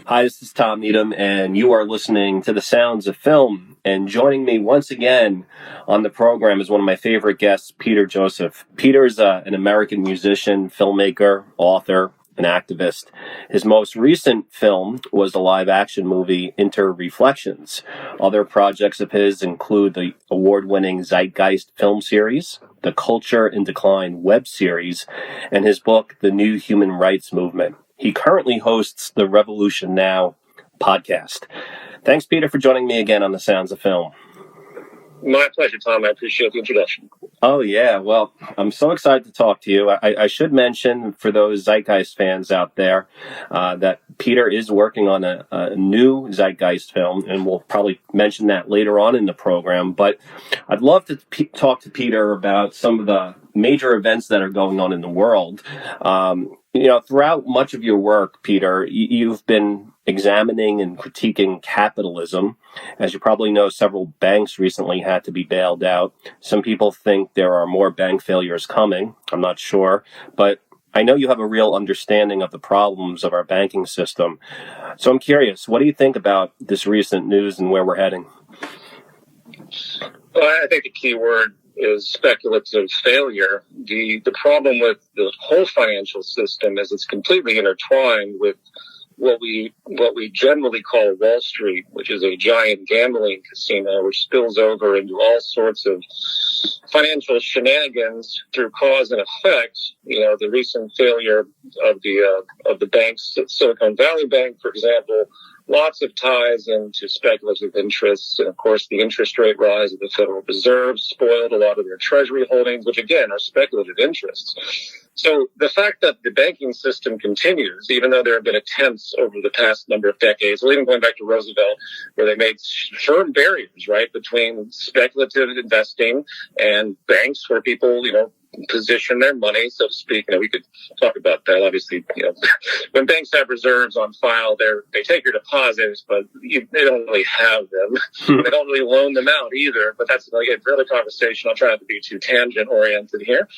Hi, this is Tom Needham, and you are listening to The Sounds of Film. And joining me once again on the program is one of my favorite guests, Peter Joseph. Peter is an American musician, filmmaker, author, and activist. His most recent film was the live-action movie Interreflections. Other projects of his include the award-winning Zeitgeist film series, the Culture in Decline web series, and his book, The New Human Rights Movement. He currently hosts the Revolution Now podcast. Thanks, Peter, for joining me again on The Sounds of Film. My pleasure, Tom. I appreciate the introduction. Oh, yeah. Well, I'm so excited to talk to you. I should mention for those Zeitgeist fans out there that Peter is working on a new Zeitgeist film, and we'll probably mention that later on in the program. But I'd love to talk to Peter about some of the major events that are going on in the world. Throughout much of your work, Peter, you've been examining and critiquing capitalism. As you probably know, several banks recently had to be bailed out. Some people think there are more bank failures coming. I'm not sure. But I know you have a real understanding of the problems of our banking system. So I'm curious, what do you think about this recent news and where we're heading? Well, I think the key word is speculative failure. The problem with the whole financial system is it's completely intertwined with what we generally call Wall Street, which is a giant gambling casino, which spills over into all sorts of financial shenanigans through cause and effect. The recent failure of the banks, Silicon Valley Bank, for example, lots of ties into speculative interests. And of course, the interest rate rise of the Federal Reserve spoiled a lot of their treasury holdings, which again are speculative interests. So the fact that the banking system continues, even though there have been attempts over the past number of decades, well, even going back to Roosevelt, where they made firm barriers, right, between speculative investing and banks where people, position their money, so to speak. We could talk about that. Obviously, when banks have reserves on file, they take your deposits, but they don't really have them. They don't really loan them out either. But that's again for another conversation. I'll try not to be too tangent oriented here.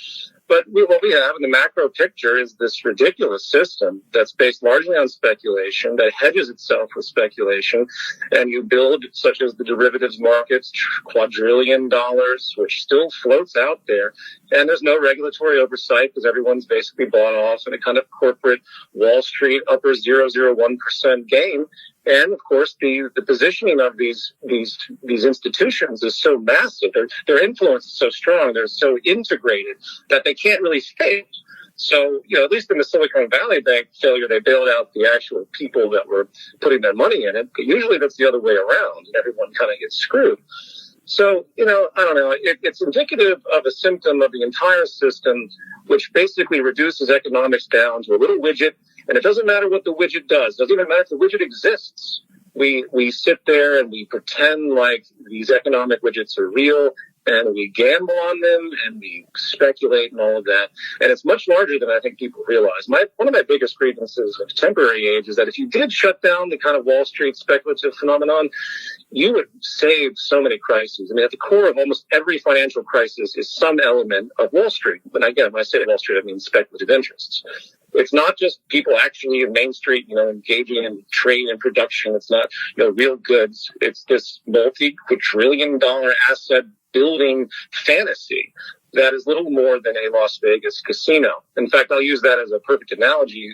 But what we have in the macro picture is this ridiculous system that's based largely on speculation, that hedges itself with speculation, and you build, such as the derivatives markets, quadrillion dollars, which still floats out there, and there's no regulatory oversight because everyone's basically bought off in a kind of corporate Wall Street upper 0.001% game. And of course, the positioning of these institutions is so massive. Their influence is so strong. They're so integrated that they can't really fail. So, at least in the Silicon Valley Bank failure, they bailed out the actual people that were putting their money in it. But usually that's the other way around, and everyone kind of gets screwed. So, I don't know. It's indicative of a symptom of the entire system, which basically reduces economics down to a little widget. And it doesn't matter what the widget does. It doesn't even matter if the widget exists. We sit there and we pretend like these economic widgets are real, and we gamble on them and we speculate and all of that. And it's much larger than I think people realize. One of my biggest grievances of contemporary age is that if you did shut down the kind of Wall Street speculative phenomenon, you would save so many crises. At the core of almost every financial crisis is some element of Wall Street. But again, when I say Wall Street, I mean speculative interests. It's not just people actually in Main Street, engaging in trade and production. It's not, real goods. It's this multi-quadrillion-dollar asset building fantasy that is little more than a Las Vegas casino. In fact, I'll use that as a perfect analogy.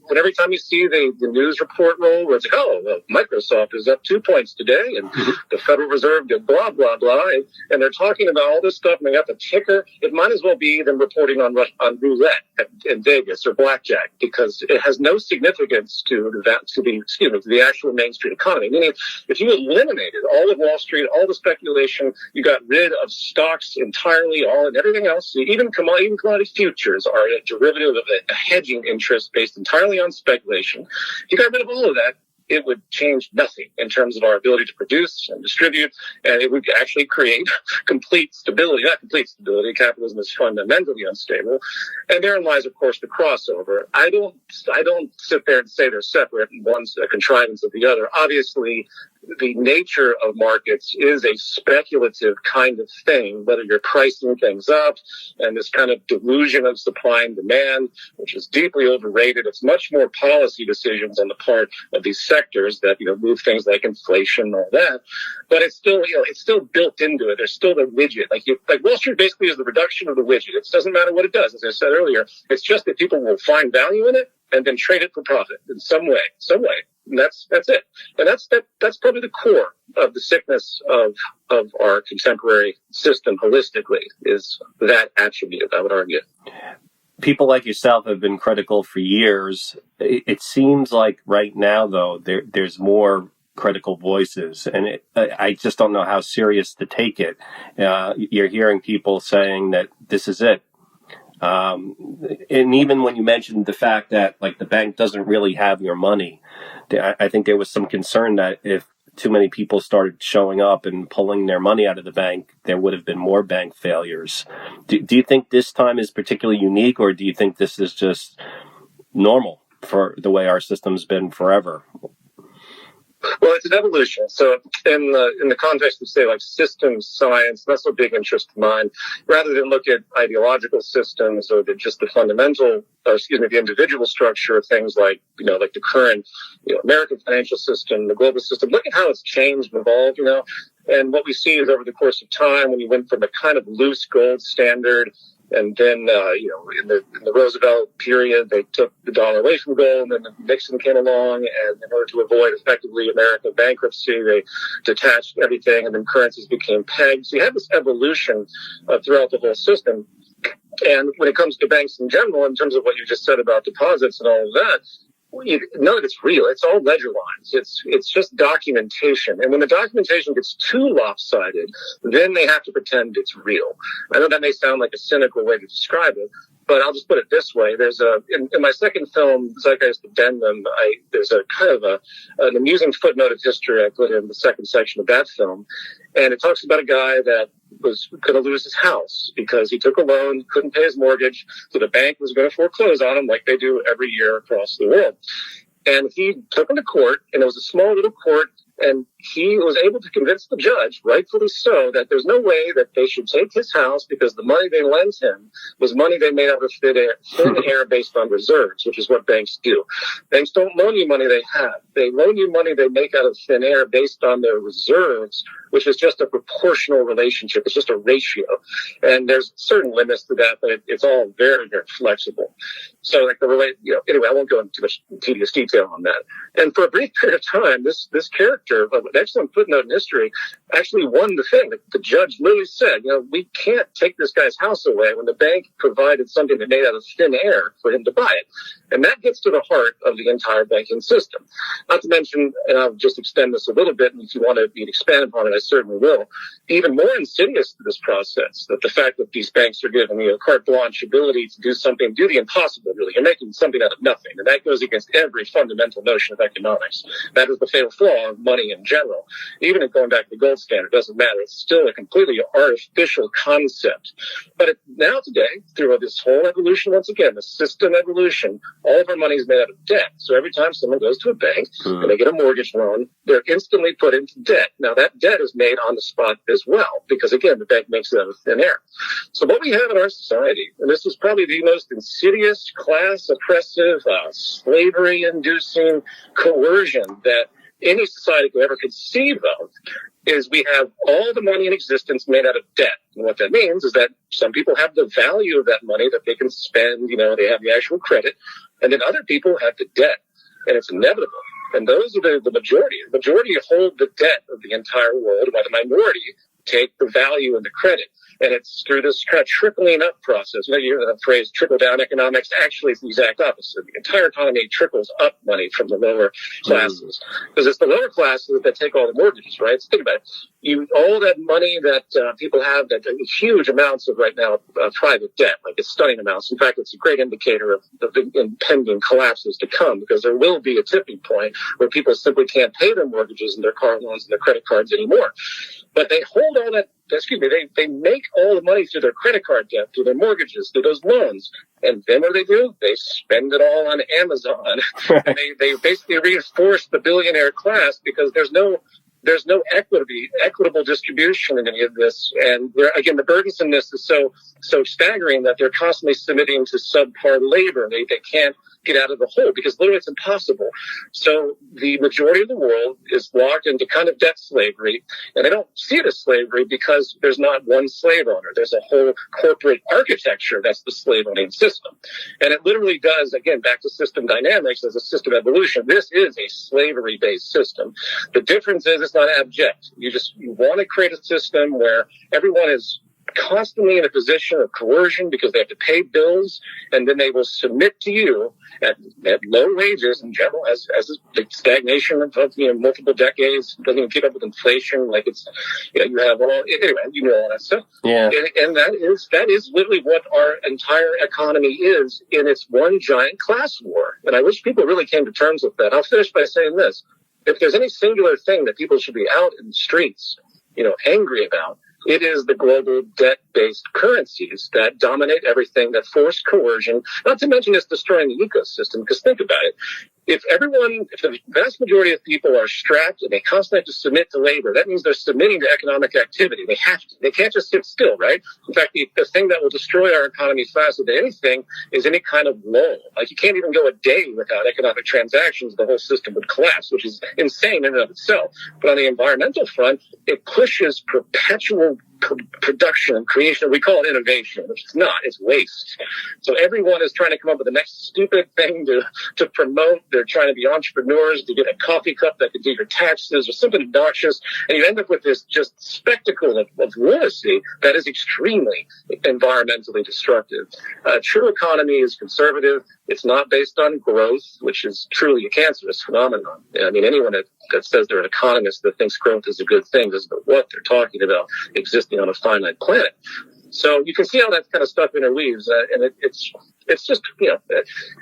When every time you see the news report roll where it's like, Microsoft is up 2 points today, and the Federal Reserve did blah, blah, blah, and they're talking about all this stuff, and they got the ticker, it might as well be them reporting on roulette in Vegas or blackjack, because it has no significance to the actual Main Street economy. Meaning, if you eliminated all of Wall Street, all the speculation, you got rid of stocks entirely, and everything else, even commodity futures are a derivative of a hedging interest based entirely on speculation. If you got rid of all of that, it would change nothing in terms of our ability to produce and distribute, and it would actually create complete stability. Not complete stability. Capitalism is fundamentally unstable, and therein lies, of course, the crossover. I don't sit there and say they're separate and one's a contrivance of the other. Obviously, the nature of markets is a speculative kind of thing, whether you're pricing things up and this kind of delusion of supply and demand, which is deeply overrated. It's much more policy decisions on the part of these sectors that, move things like inflation and all that. But it's still built into it. There's still the widget. Like Wall Street basically is the reduction of the widget. It doesn't matter what it does. As I said earlier, it's just that people will find value in it and then trade it for profit in some way. And that's it. And that's probably the core of the sickness of our contemporary system holistically, is that attribute, I would argue. People like yourself have been critical for years. It seems like right now, though, there's more critical voices, and I just don't know how serious to take it. You're hearing people saying that this is it. And even when you mentioned the fact that, like, the bank doesn't really have your money, I think there was some concern that if too many people started showing up and pulling their money out of the bank, there would have been more bank failures. Do you think this time is particularly unique, or do you think this is just normal for the way our system's been forever? Well, it's an evolution. So in the context of, say, like systems science, that's a big interest of mine. Rather than look at ideological systems or just the the individual structure of things like the current, American financial system, the global system, look at how it's changed and evolved, And what we see is over the course of time, when you went from a kind of loose gold standard, and then, in the Roosevelt period, they took the dollar away from gold, and then Nixon came along, and in order to avoid effectively American bankruptcy, they detached everything, and then currencies became pegged. So you have this evolution throughout the whole system. And when it comes to banks in general, in terms of what you just said about deposits and all of that, none of it's real. It's all ledger lines. It's just documentation. And when the documentation gets too lopsided, then they have to pretend it's real. I know that may sound like a cynical way to describe it, but I'll just put it this way. There's in my second film, Zeitgeist Addendum, there's a kind of an amusing footnote of history I put in the second section of that film. And it talks about a guy that was going to lose his house because he took a loan, couldn't pay his mortgage, so the bank was going to foreclose on him like they do every year across the world. And he took him to court, and it was a small little court, and he was able to convince the judge, rightfully so, that there's no way that they should take his house because the money they lent him was money they made out of thin air based on reserves, which is what banks do. Banks don't loan you money they have. They loan you money they make out of thin air based on their reserves, which is just a proportional relationship. It's just a ratio. And there's certain limits to that, but it's all very, very flexible. So anyway, I won't go into too much tedious detail on that. And for a brief period of time, this character, an excellent footnote in history, actually won the thing. The judge literally said, we can't take this guy's house away when the bank provided something that made out of thin air for him to buy it. And that gets to the heart of the entire banking system. Not to mention, and I'll just extend this a little bit, and if you want to expand upon it, I certainly will. Even more insidious to this process, that the fact that these banks are given carte blanche ability to do something, do the impossible, really. You're making something out of nothing. And that goes against every fundamental notion of economics. That is the fatal flaw of money in general. Even if going back to the gold standard, doesn't matter. It's still a completely artificial concept. But now today, through this whole evolution, once again, the system evolution, all of our money is made out of debt. So every time someone goes to a bank and they get a mortgage loan, they're instantly put into debt. Now that debt is made on the spot as well, because again, the bank makes it out of thin air. So what we have in our society, and this is probably the most insidious, class oppressive, slavery-inducing coercion that any society could ever conceive of, is we have all the money in existence made out of debt. And what that means is that some people have the value of that money that they can spend, they have the actual credit, and then other people have the debt, and it's inevitable. And those are the majority. The majority hold the debt of the entire world, while the minority take the value and the credit. And it's through this kind of trickling up process. You hear the phrase trickle down economics. Actually, it's the exact opposite. The entire economy trickles up money from the lower classes. Because it's the lower classes that take all the mortgages, right? So think about it. All that money that people have, that huge amounts of right now private debt, like it's stunning amounts. In fact, it's a great indicator of the impending collapses to come, because there will be a tipping point where people simply can't pay their mortgages and their car loans and their credit cards anymore. But they hold all that, they make all the money through their credit card debt, through their mortgages, through those loans. And then what do? They spend it all on Amazon. And they basically reinforce the billionaire class, because there's no there's no equitable distribution in any of this. And again, the burdensomeness is so staggering that they're constantly submitting to subpar labor. They can't get out of the hole because literally it's impossible. So the majority of the world is locked into kind of debt slavery, and they don't see it as slavery because there's not one slave owner. There's a whole corporate architecture that's the slave owning system. And it literally does, again, back to system dynamics as a system evolution. This is a slavery based system. The difference is it's not abject. You want to create a system where everyone is constantly in a position of coercion because they have to pay bills, and then they will submit to you at low wages in general, as the stagnation of multiple decades doesn't even keep up with inflation. Like you have anyway, you know all that stuff. Yeah, and that is literally what our entire economy is in its one giant class war. And I wish people really came to terms with that. I'll finish by saying this: if there's any singular thing that people should be out in the streets, angry about, it is the global debt-based currencies that dominate everything, that force coercion, not to mention it's destroying the ecosystem. Because think about it. If the vast majority of people are strapped and they constantly have to submit to labor, that means they're submitting to economic activity. They have to. They can't just sit still, right? In fact, the thing that will destroy our economy faster than anything is any kind of lull. Like, you can't even go a day without economic transactions. The whole system would collapse, which is insane in and of itself. But on the environmental front, it pushes perpetual production and creation. We call it innovation, which is not. It's waste. So everyone is trying to come up with the next stupid thing to promote. They're trying to be entrepreneurs, to get a coffee cup that can do your taxes or something obnoxious. And you end up with this just spectacle of lunacy that is extremely environmentally destructive. True economy is conservative. It's not based on growth, which is truly a cancerous phenomenon. I mean, anyone that says they're an economist that thinks growth is a good thing doesn't know what they're talking about existing on a finite planet. So you can see how that kind of stuff interweaves, and it's just,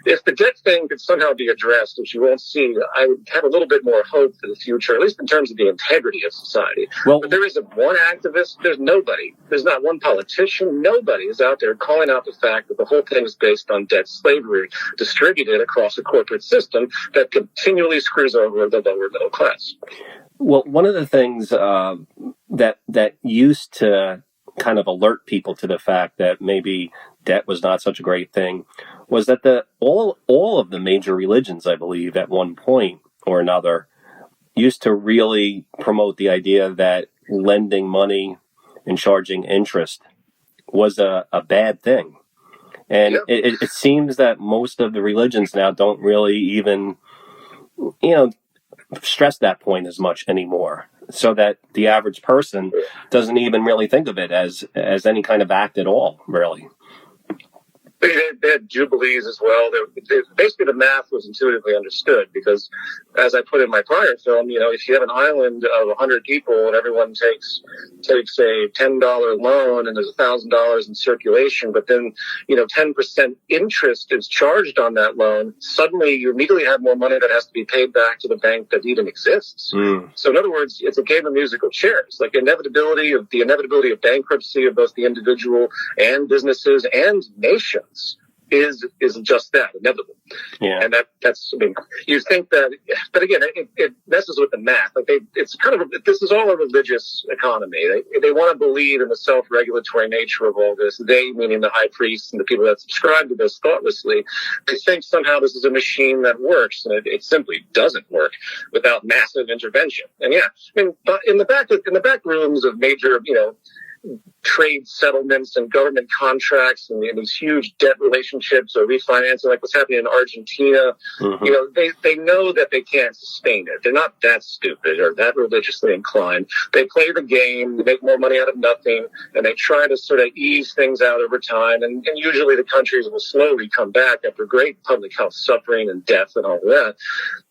if the debt thing could somehow be addressed, which you won't see, I would have a little bit more hope for the future, at least in terms of the integrity of society. Well, but there isn't one activist, there's not one politician, nobody is out there calling out the fact that the whole thing is based on debt slavery distributed across a corporate system that continually screws over the lower middle class. Well, one of the things that used to kind of alert people to the fact that maybe debt was not such a great thing was that all of the major religions, I believe, at one point or another, used to really promote the idea that lending money and charging interest was a bad thing. And it seems that most of the religions now don't really even, stress that point as much anymore, so that the average person doesn't even really think of it as any kind of act at all, really. They had jubilees as well. Basically, the math was intuitively understood because, as I put in my prior film, if you have an island of 100 people and everyone takes a $10 loan and there's $1,000 in circulation, but then 10% interest is charged on that loan, suddenly you immediately have more money that has to be paid back to the bank that even exists. So, in other words, it's a game of musical chairs. Like the inevitability of bankruptcy of both the individual and businesses and nations is just that, inevitable. Yeah. And that's, you think that, but again, it messes with the math. Like this is all a religious economy. They want to believe in the self-regulatory nature of all this. They, meaning the high priests and the people that subscribe to this thoughtlessly, they think somehow this is a machine that works, and it simply doesn't work without massive intervention. And in the back rooms of major, trade settlements and government contracts and these huge debt relationships or refinancing, like what's happening in Argentina, they know that they can't sustain it. They're not that stupid or that religiously inclined. They play the game, they make more money out of nothing, and they try to sort of ease things out over time. And usually the countries will slowly come back after great public health suffering and death and all of that.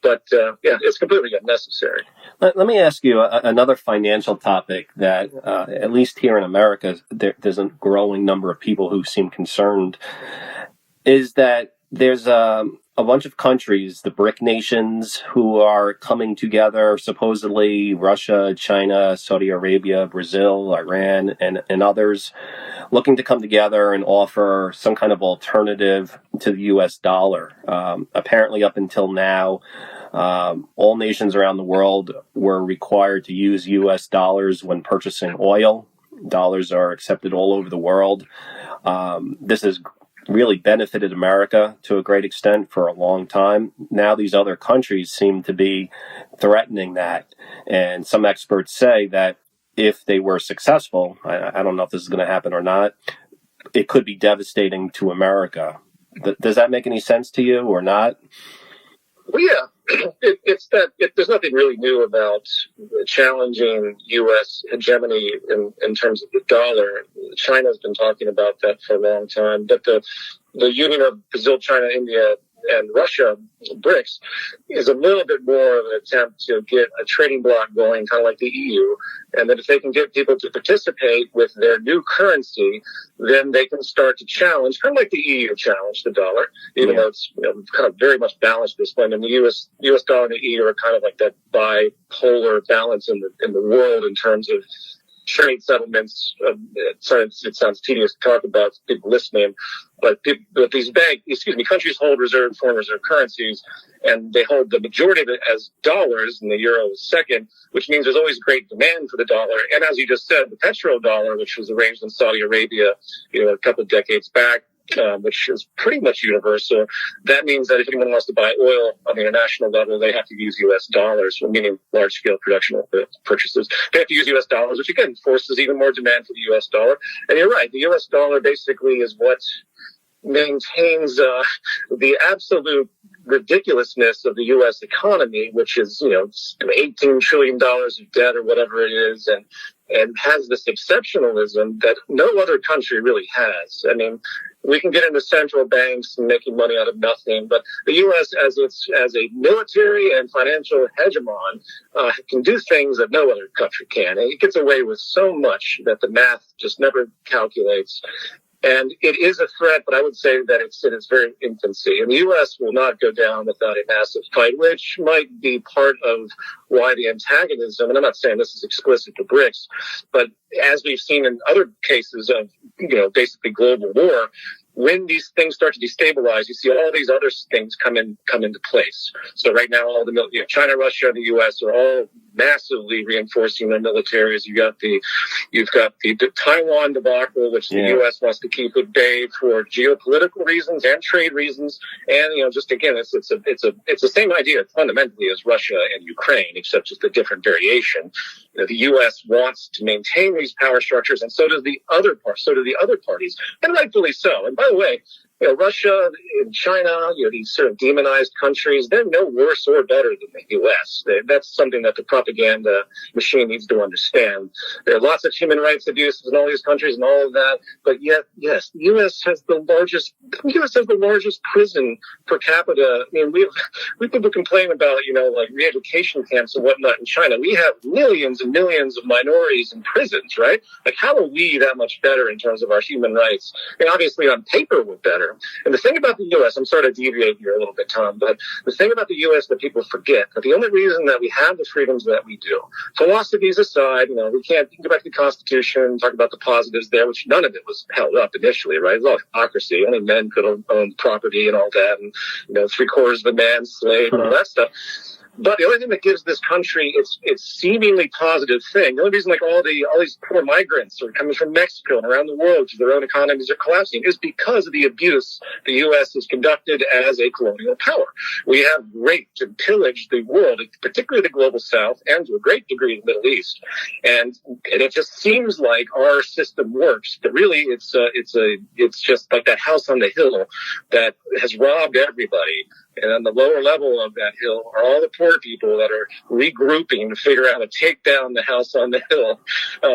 But it's completely unnecessary. Let me ask you another financial topic that, at least here in America, there's a growing number of people who seem concerned, is that there's a bunch of countries, the BRIC nations, who are coming together, supposedly Russia, China, Saudi Arabia, Brazil, Iran, and others, looking to come together and offer some kind of alternative to the U.S. dollar. Apparently, up until now, All nations around the world were required to use U.S. dollars when purchasing oil. Dollars are accepted all over the world. This has really benefited America to a great extent for a long time. Now these other countries seem to be threatening that. And some experts say that if they were successful, I don't know if this is going to happen or not, it could be devastating to America. Does that make any sense to you or not? Well, yeah, there's nothing really new about challenging U.S. hegemony in terms of the dollar. China's been talking about that for a long time, but the union of Brazil, China, India, and Russia, BRICS, is a little bit more of an attempt to get a trading bloc going, kind of like the EU, and that if they can get people to participate with their new currency, then they can start to challenge, kind of like the EU challenged the dollar, even though it's kind of very much balanced this point. And the US dollar and the EU are kind of like that bipolar balance in the world in terms of trade settlements. Sorry, it sounds tedious to talk about people listening, but these countries hold foreign reserve currencies, and they hold the majority of it as dollars, and the euro is second, which means there's always great demand for the dollar. And as you just said, the petrodollar, which was arranged in Saudi Arabia, a couple of decades back, which is pretty much universal. That means that if anyone wants to buy oil on the international level, they have to use U.S. dollars, meaning large-scale production purchases. They have to use U.S. dollars, which again forces even more demand for the U.S. dollar. And you're right, the U.S. dollar basically is what maintains the absolute ridiculousness of the U.S. economy, which is $18 trillion of debt or whatever it is, and has this exceptionalism that no other country really has. I mean, we can get into central banks and making money out of nothing, but the U.S. as a military and financial hegemon can do things that no other country can. And it gets away with so much that the math just never calculates. And it is a threat, but I would say that it's in its very infancy. And the U.S. will not go down without a massive fight, which might be part of why the antagonism, and I'm not saying this is explicit to BRICS, but as we've seen in other cases of, basically global war, when these things start to destabilize, you see all these other things come into place. So right now, all the China, Russia, and the U.S. are all massively reinforcing their militaries. You've got the Taiwan debacle, which the U.S. wants to keep at bay for geopolitical reasons and trade reasons. And just again, it's the same idea fundamentally as Russia and Ukraine, except just a different variation. The U.S. wants to maintain these power structures, and so do the other parties, and rightfully so. And by the way, Russia and China, these sort of demonized countries, they're no worse or better than the U.S. That's something that the propaganda machine needs to understand. There are lots of human rights abuses in all these countries and all of that, but yet, yes, the U.S. has the largest prison per capita. I mean, we people complain about, like re-education camps and whatnot in China. We have millions and millions of minorities in prisons, right? Like, how are we that much better in terms of our human rights? And obviously on paper we're better. And the thing about the U.S., I'm sorry to deviate here a little bit, Tom, but the thing about the U.S. that people forget, that the only reason that we have the freedoms that we do, philosophies aside, we can't go back to the Constitution, talk about the positives there, which none of it was held up initially, right? It was all hypocrisy. Only men could own property and all that, and, 3/4 of a man's slave and all that stuff. But the only thing that gives this country its seemingly positive thing, the only reason all these poor migrants are coming from Mexico and around the world because their own economies are collapsing, is because of the abuse the U.S. has conducted as a colonial power. We have raped and pillaged the world, particularly the global South, and to a great degree the Middle East. And it just seems like our system works, but really it's just like that house on the hill that has robbed everybody. And on the lower level of that hill are all the poor people that are regrouping to figure out how to take down the house on the hill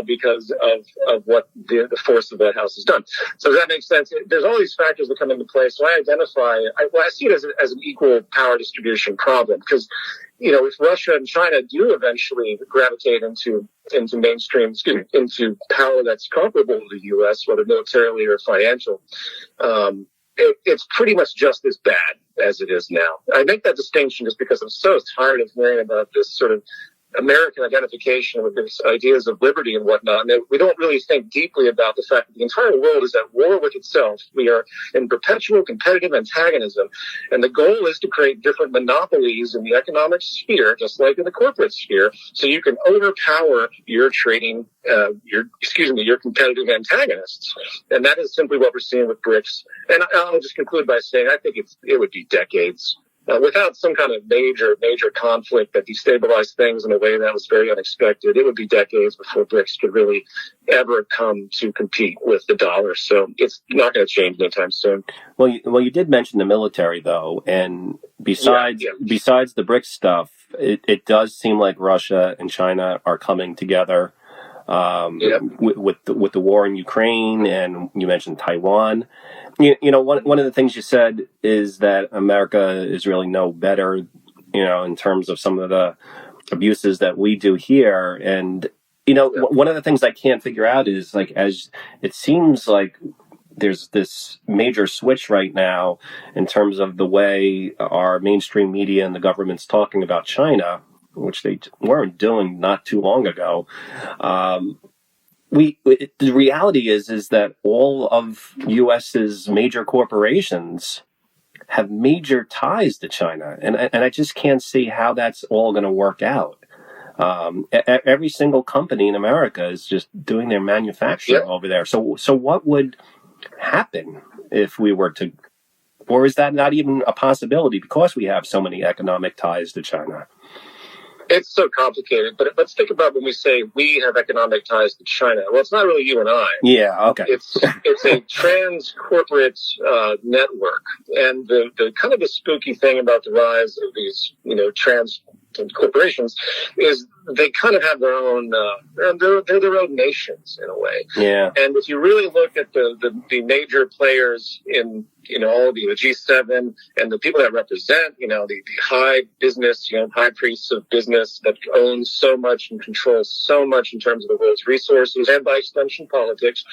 because of what the force of that house has done. So does that make sense? There's all these factors that come into play. So I see it as an equal power distribution problem because, if Russia and China do eventually gravitate into power that's comparable to the U.S., whether militarily or financial, it's pretty much just as bad as it is now. I make that distinction just because I'm so tired of hearing about this sort of American identification with these ideas of liberty and whatnot. And we don't really think deeply about the fact that the entire world is at war with itself. We are in perpetual competitive antagonism. And the goal is to create different monopolies in the economic sphere, just like in the corporate sphere, so you can overpower your your competitive antagonists. And that is simply what we're seeing with BRICS. And I'll just conclude by saying I think it would be decades. Without some kind of major conflict that destabilized things in a way that was very unexpected, it would be decades before BRICS could really ever come to compete with the dollar. So it's not going to change anytime soon. Well, you did mention the military, though, and besides the BRICS stuff, it does seem like Russia and China are coming together with the war in Ukraine, and you mentioned Taiwan. You know, one of the things you said is that America is really no better, in terms of some of the abuses that we do here. And, one of the things I can't figure out is, like, as it seems like there's this major switch right now in terms of the way our mainstream media and the government's talking about China, which they weren't doing not too long ago. The reality is that all of U.S.'s major corporations have major ties to China, and I just can't see how that's all going to work out. Every single company in America is just doing their manufacturing over there. So what would happen if we were to, or is that not even a possibility because we have so many economic ties to China? It's so complicated, but let's think about when we say we have economic ties to China. Well, it's not really you and I. Yeah, okay. It's a trans-corporate network, and the kind of the spooky thing about the rise of these, trans corporations is they kind of have their own, they're their own nations in a way. Yeah. And if you really look at the major players in, all the G7 and the people that represent, the high business, high priests of business that own so much and control so much in terms of the world's resources and by extension politics,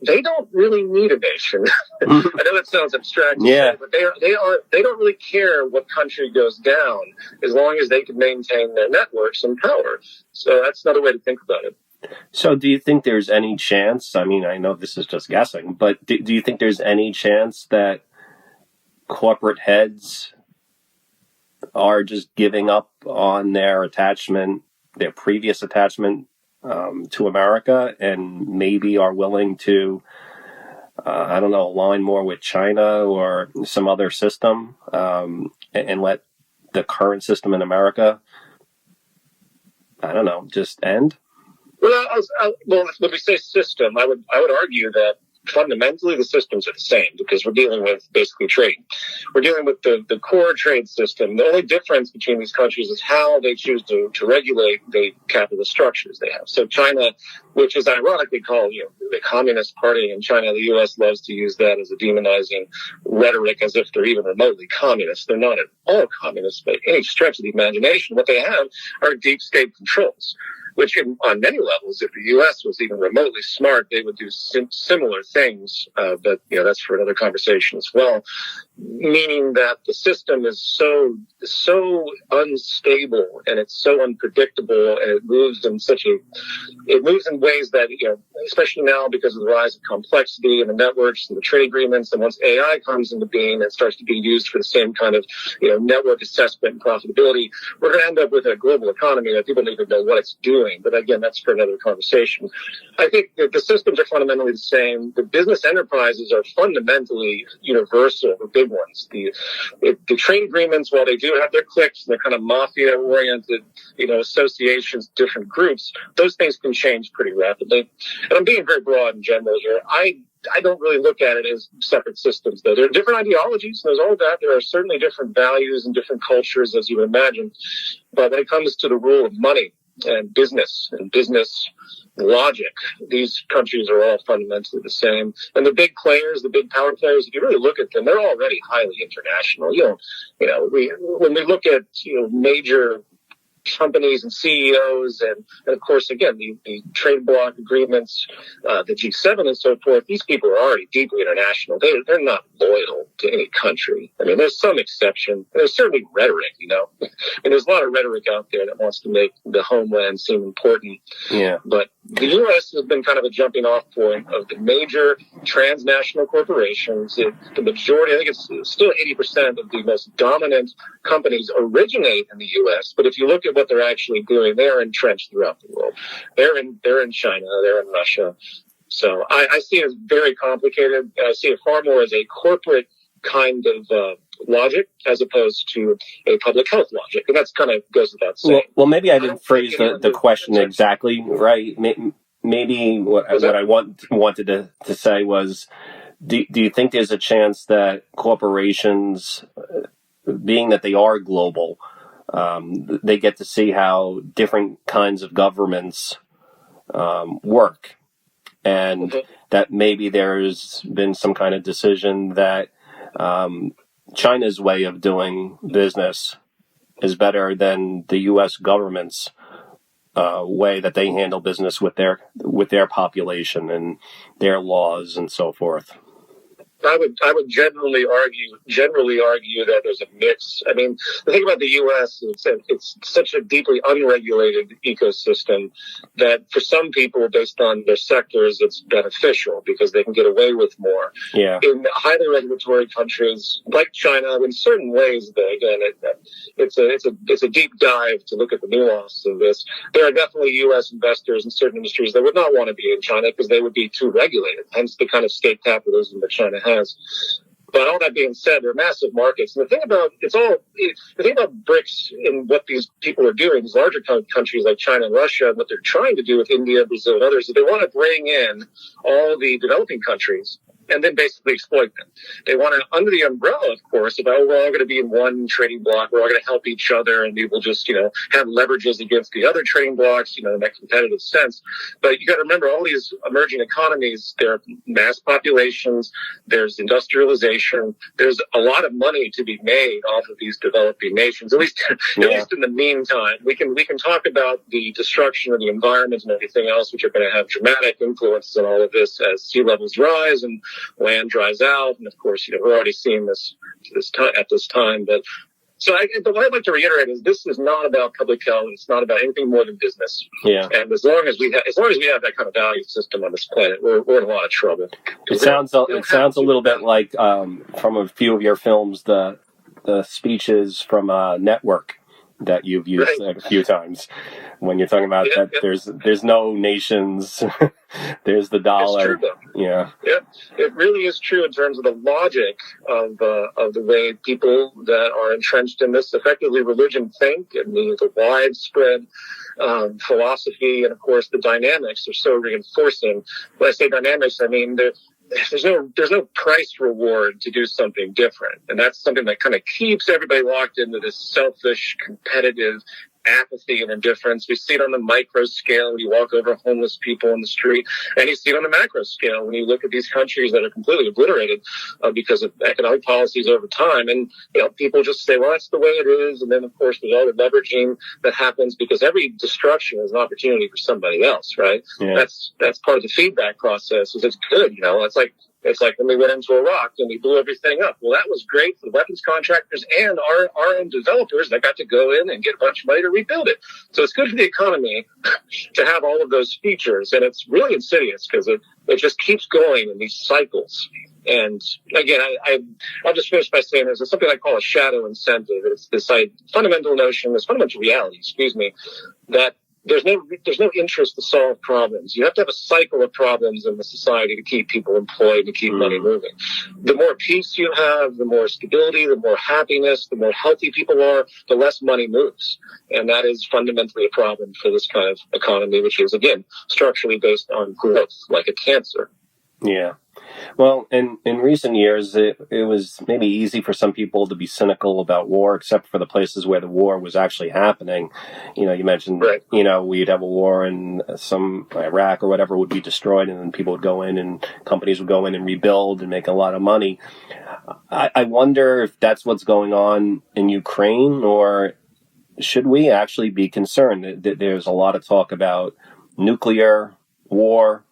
they don't really need a nation. I know that sounds abstract, but they don't really care what country goes down as long as they can maintain their networks and power. So that's another way to think about it. So do you think there's any chance, I mean, I know this is just guessing, but do you think there's any chance that corporate heads are just giving up on their previous attachment to America, and maybe are willing to, align more with China or some other system, and let the current system in America, just end? Well, when we say system, I would argue that fundamentally the systems are the same because we're dealing with basically trade. We're dealing with the core trade system. The only difference between these countries is how they choose to regulate the capitalist structures they have. So China, which is ironically called the Communist Party in China, the U.S. loves to use that as a demonizing rhetoric as if they're even remotely communist. They're not at all communist by any stretch of the imagination. What they have are deep state controls, which on many levels, if the U.S. was even remotely smart, they would do similar things. But that's for another conversation as well. Meaning that the system is so unstable and it's so unpredictable, and it moves in ways that, especially now because of the rise of complexity and the networks and the trade agreements. And once AI comes into being and starts to be used for the same kind of, network assessment and profitability, we're going to end up with a global economy that people don't even know what it's doing. But again, that's for another conversation. I think that the systems are fundamentally the same. The business enterprises are fundamentally universal, the big ones. The trade agreements, while they do have their cliques, they're kind of mafia-oriented, associations, different groups, those things can change pretty rapidly. And I'm being very broad in general here. I don't really look at it as separate systems, though. There are different ideologies, there's all that. There are certainly different values and different cultures, as you would imagine. But when it comes to the rule of money and business logic, ththese countries are all fundamentally the same. And the big players, the big power players, if you really look at them, they're already highly international. When we look at major companies and CEOs, and of course, again, the trade bloc agreements, the G7 and so forth, these people are already deeply international. They're not loyal to any country. I mean, there's some exception. There's certainly rhetoric, and there's a lot of rhetoric out there that wants to make the homeland seem important. Yeah. But the U.S. has been kind of a jumping off point of the major transnational corporations. The majority, I think it's still 80% of the most dominant companies originate in the U.S., but if you look at what they're actually doing, they're entrenched throughout the world. They're in China, they're in Russia. So I see it as very complicated. I see it far more as a corporate kind of logic as opposed to a public health logic. And that's kind of goes without saying. Well, maybe I didn't phrase the question exactly right. Maybe what I wanted to say was, do you think there's a chance that corporations, being that they are global, they get to see how different kinds of governments work, and that maybe there's been some kind of decision that China's way of doing business is better than the U.S. government's way that they handle business with their population and their laws and so forth? I would generally argue that there's a mix. I mean, the thing about the U.S. is that it's such a deeply unregulated ecosystem that for some people, based on their sectors, it's beneficial because they can get away with more. Yeah. In highly regulatory countries like China, in certain ways, again, it's a deep dive to look at the nuance of this. There are definitely U.S. investors in certain industries that would not want to be in China because they would be too regulated. Hence the kind of state capitalism that China has. But all that being said, they're massive markets. And the thing about BRICS and what these people are doing, these larger countries like China and Russia, and what they're trying to do with India, Brazil, and others, is they want to bring in all the developing countries and then basically exploit them. They want to, under the umbrella, of course, of, we're all going to be in one trading bloc, we're all going to help each other, and we will just, have leverages against the other trading blocs, in that competitive sense. But you got to remember, all these emerging economies, there are mass populations, there's industrialization, there's a lot of money to be made off of these developing nations, at least in the meantime. We can talk about the destruction of the environment and everything else, which are going to have dramatic influences on all of this as sea levels rise and land dries out, and of course, we're already seeing this at this time. But what I'd like to reiterate is this is not about public health. It's not about anything more than business. Yeah. And as long as we have that kind of value system on this planet, we're in a lot of trouble. It sounds a little bit like from a few of your films, the speeches from Network that you've used a few times when you're talking about that there's no nations, there's the dollar. It's true, though. Yeah, it really is true in terms of the logic of the way people that are entrenched in this effectively religion think, and the widespread philosophy, and of course the dynamics are so reinforcing. When I say dynamics, I mean there's no price reward to do something different. And that's something that kind of keeps everybody locked into this selfish, competitive apathy and indifference. We see it on the micro scale when you walk over homeless people in the street, and you see it on the macro scale when you look at these countries that are completely obliterated because of economic policies over time. And people just say, well, that's the way it is. And then of course there's all the leveraging that happens because every destruction is an opportunity for somebody else, right? Yeah. That's part of the feedback process. Is it's good, It's like when we went into Iraq and we blew everything up. Well, that was great for the weapons contractors and our own developers that got to go in and get a bunch of money to rebuild it. So it's good for the economy to have all of those features. And it's really insidious because it just keeps going in these cycles. And again, I'll just finish by saying there's something I call a shadow incentive. It's this fundamental notion, this fundamental reality, that there's no interest to solve problems. You have to have a cycle of problems in the society to keep people employed, to keep money moving. The more peace you have, the more stability, the more happiness, the more healthy people are, the less money moves. And that is fundamentally a problem for this kind of economy, which is, again, structurally based on growth, like a cancer. Yeah. Well, in recent years, it was maybe easy for some people to be cynical about war, except for the places where the war was actually happening. You mentioned, we'd have a war and some Iraq or whatever would be destroyed, and then people would go in and companies would go in and rebuild and make a lot of money. I wonder if that's what's going on in Ukraine, or should we actually be concerned? There's a lot of talk about nuclear war.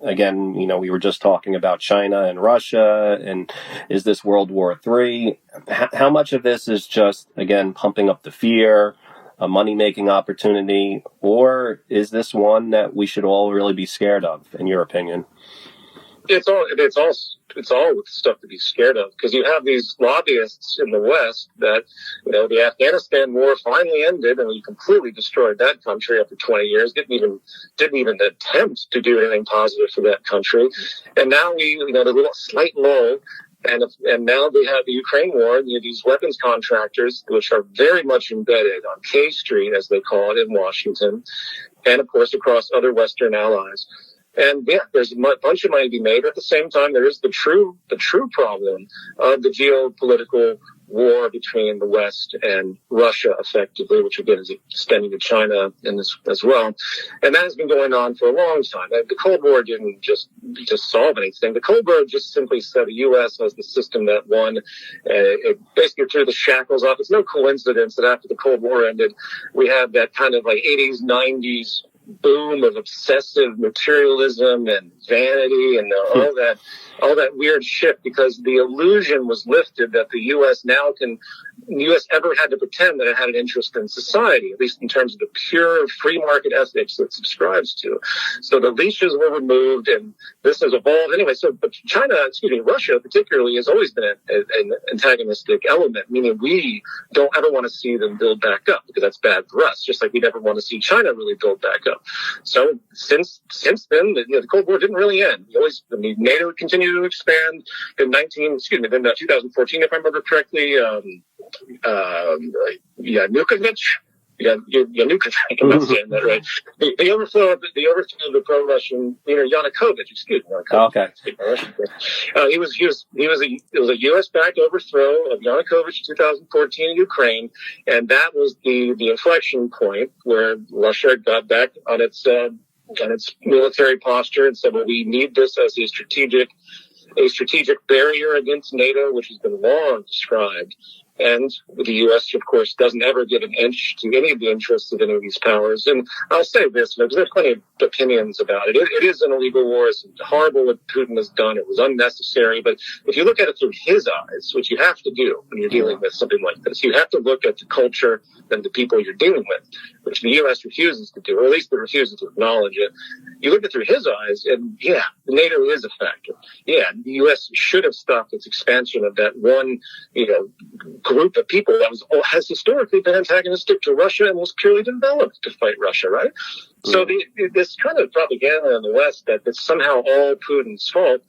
Again, we were just talking about China and Russia, and is this World War III? How much of this is just, again, pumping up the fear, a money-making opportunity, or is this one that we should all really be scared of, in your opinion? It's all stuff to be scared of, because you have these lobbyists in the West that, the Afghanistan war finally ended and we completely destroyed that country after 20 years. Didn't even attempt to do anything positive for that country. And now the little slight lull. And now they have the Ukraine war, and these weapons contractors, which are very much embedded on K Street, as they call it, in Washington, and of course across other Western allies. And yeah, there's a bunch of money to be made. But at the same time, there is the true problem of the geopolitical war between the West and Russia, effectively, which again is extending to China in this as well. And that has been going on for a long time. The Cold War didn't just solve anything. The Cold War just simply said the U.S. was the system that won. It basically threw the shackles off. It's no coincidence that after the Cold War ended, we had that kind of like 80s, 90s boom of obsessive materialism and vanity and all that weird shit, because the illusion was lifted that the U.S. ever had to pretend that it had an interest in society, at least in terms of the pure free market ethics it subscribes to. So the leashes were removed, and this has evolved anyway. But Russia particularly has always been an antagonistic element, meaning we don't ever want to see them build back up, because that's bad for us, just like we never want to see China really build back up. So since then, the Cold War didn't really end. NATO continued to expand in 2014, if I remember correctly. Yanukovych. Yeah, Yanukovych. I'm not saying that right. The overthrow of the pro-Russian leader Yanukovych. Excuse me. Okay. It was a U.S.-backed overthrow of Yanukovych in 2014 in Ukraine, and that was the inflection point where Russia got back on its military posture and said, well, we need this as a strategic barrier against NATO, which has been long described. And the U.S., of course, doesn't ever give an inch to any of the interests of any of these powers. And I'll say this, because there's plenty of opinions about it. It is an illegal war. It's horrible what Putin has done. It was unnecessary. But if you look at it through his eyes, which you have to do when you're dealing with something like this, you have to look at the culture and the people you're dealing with, which the U.S. refuses to do, or at least it refuses to acknowledge it. You look at it through his eyes, and yeah, NATO is a factor. Yeah, the U.S. should have stopped its expansion of that one, group of people that has historically been antagonistic to Russia and was purely developed to fight Russia, right? Mm. So this kind of propaganda in the West that it's somehow all Putin's fault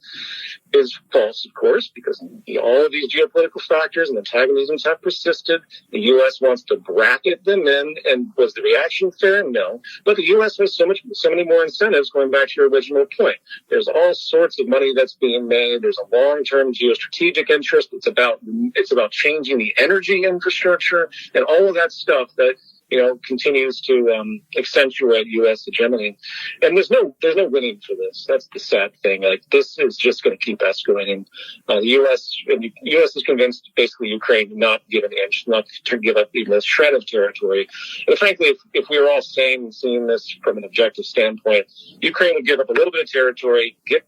is false, of course, because all of these geopolitical factors and antagonisms have persisted. The U.S. wants to bracket them in, and was the reaction fair? No. But the U.S. has so many more incentives, going back to your original point. There's all sorts of money that's being made. There's a long-term geostrategic interest. It's about changing the energy infrastructure and all of that stuff that continues to accentuate U.S. hegemony. And there's no winning for this. That's the sad thing. Like, this is just going to keep escalating. The U.S. is convinced basically Ukraine to not give an inch, not to give up even a shred of territory. And frankly, if we were all seeing this from an objective standpoint, Ukraine would give up a little bit of territory, get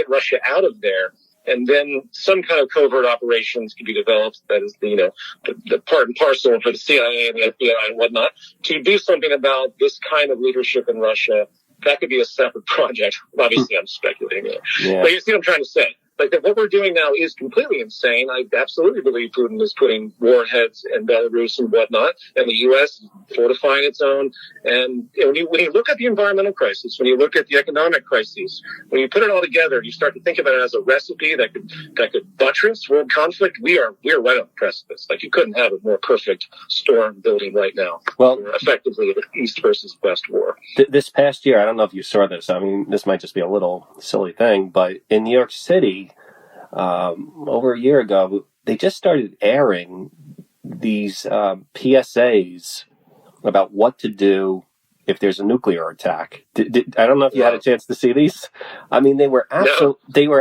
Russia out of there, and then some kind of covert operations could be developed. That is the part and parcel for the CIA and the FBI and whatnot to do something about this kind of leadership in Russia. That could be a separate project. Obviously, I'm speculating here. Yeah. But you see what I'm trying to say. Like, that what we're doing now is completely insane. I absolutely believe Putin is putting warheads in Belarus and whatnot, and the U.S. is fortifying its own. And when you look at the environmental crisis, when you look at the economic crises, when you put it all together, you start to think about it as a recipe that could buttress world conflict. We are right on the precipice. Like, you couldn't have a more perfect storm building right now. Well, effectively an East versus West war. This past year, I don't know if you saw this. I mean, this might just be a little silly thing, but in New York City, over a year ago, they just started airing these PSAs about what to do if there's a nuclear attack. I don't know if you had a chance to see these. I mean, they were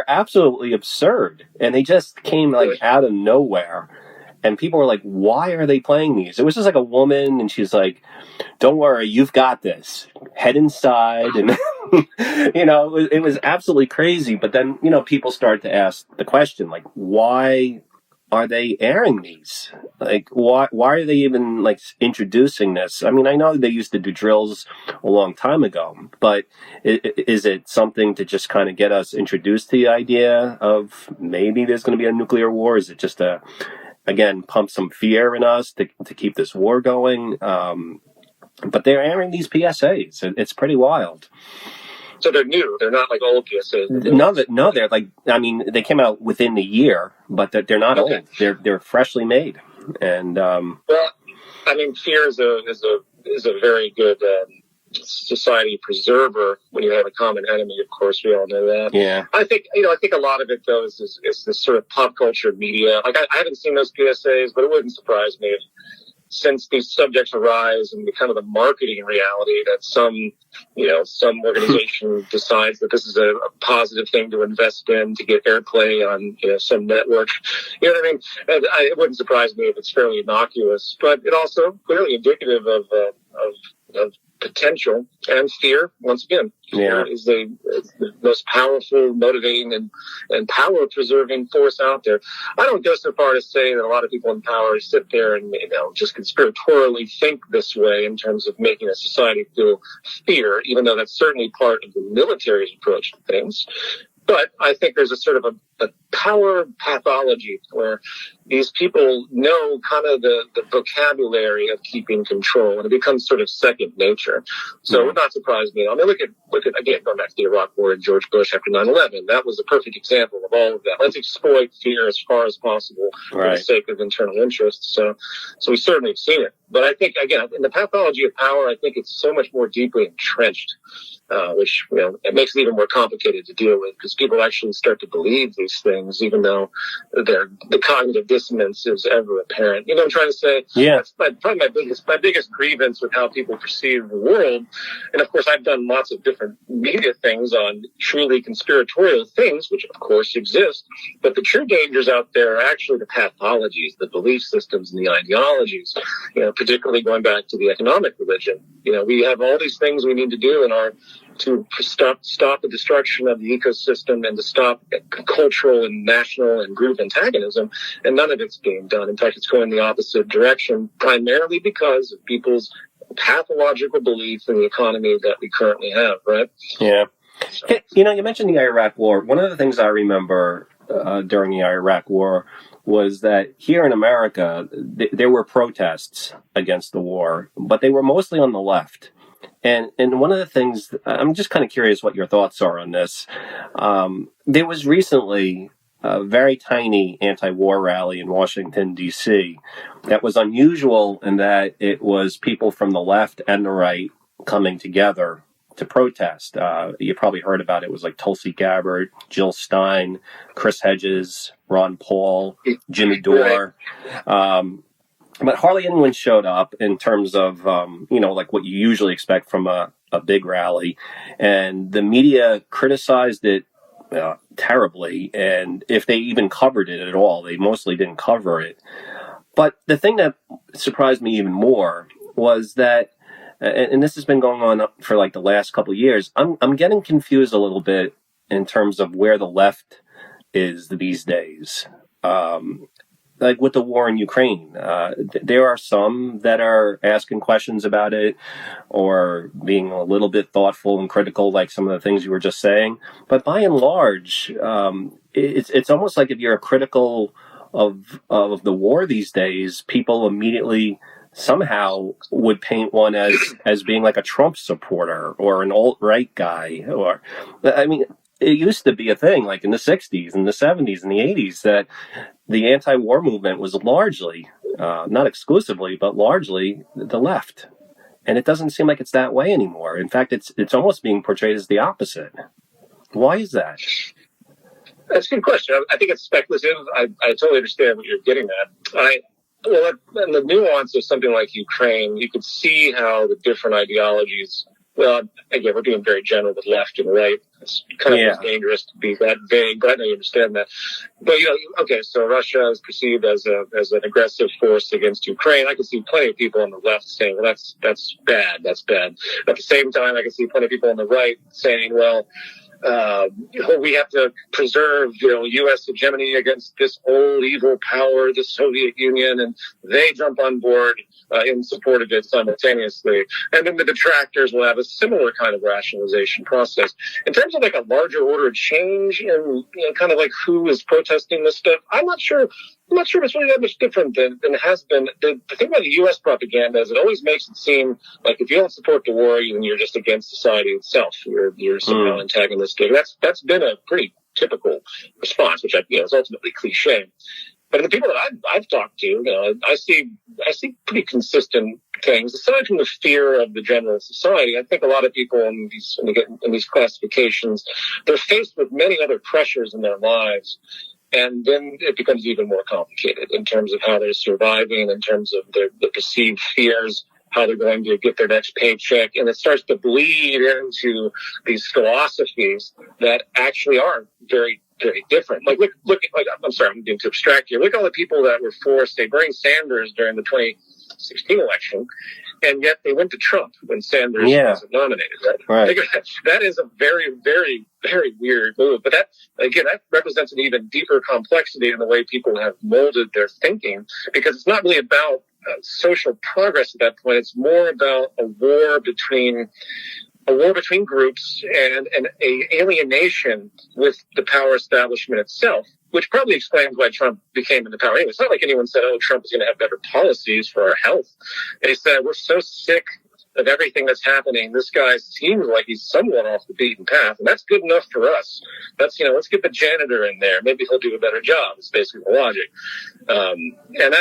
absolutely absurd, and they just came out of nowhere. And people were like, why are they playing these? It was just like a woman, and she's like, don't worry, you've got this. Head inside. And, it was absolutely crazy. But then, people started to ask the question, like, why are they airing these? Like, why are they even, like, introducing this? I mean, I know they used to do drills a long time ago, but is it something to just kind of get us introduced to the idea of maybe there's going to be a nuclear war? Is it just again, pump some fear in us to keep this war going? But they're airing these PSAs. It's pretty wild. So they're new. They're not like old PSAs. No, they're like, I mean, they came out within the year, but they're not old. They're freshly made. And well, I mean, fear is a very good society preserver when you have a common enemy. Of course, we all know that. Yeah. I think a lot of it though is this sort of pop culture media. Like I haven't seen those PSAs, but it wouldn't surprise me if, since these subjects arise and become the marketing reality, that some organization decides that this is a positive thing to invest in to get airplay on some network. You know what I mean? And it wouldn't surprise me if it's fairly innocuous, but it also clearly indicative of potential and fear. Once again, fear is the most powerful, motivating, and power-preserving force out there. I don't go so far to say that a lot of people in power sit there and just conspiratorially think this way in terms of making a society feel fear, even though that's certainly part of the military's approach to things. But I think there's a sort of a power pathology where these people know kind of the vocabulary of keeping control, and it becomes sort of second nature. So it would not surprise me. I mean, look at again, going back to the Iraq War and George Bush after 9/11. That was a perfect example of all of that. Let's exploit fear as far as possible for the sake of internal interests. So we certainly have seen it. But I think, again, in the pathology of power, I think it's so much more deeply entrenched. Which it makes it even more complicated to deal with because people actually start to believe these things, even though the cognitive dissonance is ever apparent. You know what I'm trying to say? Yeah. That's probably my biggest grievance with how people perceive the world. And of course, I've done lots of different media things on truly conspiratorial things, which of course exist. But the true dangers out there are actually the pathologies, the belief systems, and the ideologies. Particularly going back to the economic religion. We have all these things we need to do to stop the destruction of the ecosystem and to stop cultural and national and group antagonism, and none of it's being done. In fact, it's going the opposite direction, primarily because of people's pathological belief in the economy that we currently have, right? Yeah. So. You mentioned the Iraq War. One of the things I remember during the Iraq War was that here in America, there were protests against the war, but they were mostly on the left. And one of the things, I'm just kind of curious what your thoughts are on this. There was recently a very tiny anti-war rally in Washington, D.C. that was unusual in that it was people from the left and the right coming together to protest. You probably heard about it. It was like Tulsi Gabbard, Jill Stein, Chris Hedges, Ron Paul, Jimmy Dore. But hardly anyone showed up in terms of, like what you usually expect from a big rally. And the media criticized it terribly. And if they even covered it at all, they mostly didn't cover it. But the thing that surprised me even more was that, and this has been going on for like the last couple of years, I'm getting confused a little bit in terms of where the left is these days. Like with the war in Ukraine, there are some that are asking questions about it or being a little bit thoughtful and critical, like some of the things you were just saying. But by and large, it's almost like if you're critical of the war these days, people immediately somehow would paint one as being like a Trump supporter or an alt-right guy. Or, I mean, it used to be a thing like in the 60s and the 70s and the 80s that the anti-war movement was largely, not exclusively, but largely the left. And it doesn't seem like it's that way anymore. In fact, it's almost being portrayed as the opposite. Why is that? That's a good question. I think it's speculative. I totally understand what you're getting at. And the nuance of something like Ukraine, you could see how the different ideologies well, again, we're being very general with left and right. It's kind of dangerous to be that vague, but I know you understand that. But, okay, so Russia is perceived as an aggressive force against Ukraine. I can see plenty of people on the left saying, well, that's bad. That's bad. At the same time, I can see plenty of people on the right saying, well, we have to preserve, U.S. hegemony against this old evil power, the Soviet Union, and they jump on board in support of it simultaneously. And then the detractors will have a similar kind of rationalization process. In terms of like a larger order change in kind of like who is protesting this stuff, I'm not sure it's really that much different than it has been. The thing about the U.S. propaganda is it always makes it seem like if you don't support the war, then you're just against society itself. You're somehow antagonistic. That's been a pretty typical response, which is ultimately cliche. But the people that I've talked to, I see pretty consistent things. Aside from the fear of the general society, I think a lot of people in these classifications, they're faced with many other pressures in their lives. And then it becomes even more complicated in terms of how they're surviving, in terms of the perceived fears, how they're going to get their next paycheck. And it starts to bleed into these philosophies that actually are very, very different. Like, look, I'm sorry, I'm being too abstract here. Look at all the people that were for, say, Bernie Sanders during the 2016 election, and yet they went to Trump when Sanders wasn't nominated. Right? That is a very, very, very weird move. But that represents an even deeper complexity in the way people have molded their thinking, because it's not really about social progress at that point. It's more about a war between groups and an alienation with the power establishment itself, which probably explains why Trump became into power. Anyway, it's not like anyone said, Trump is going to have better policies for our health. They said, we're so sick of everything that's happening. This guy seems like he's somewhat off the beaten path, and that's good enough for us. That's, let's get the janitor in there. Maybe he'll do a better job. It's basically the logic. And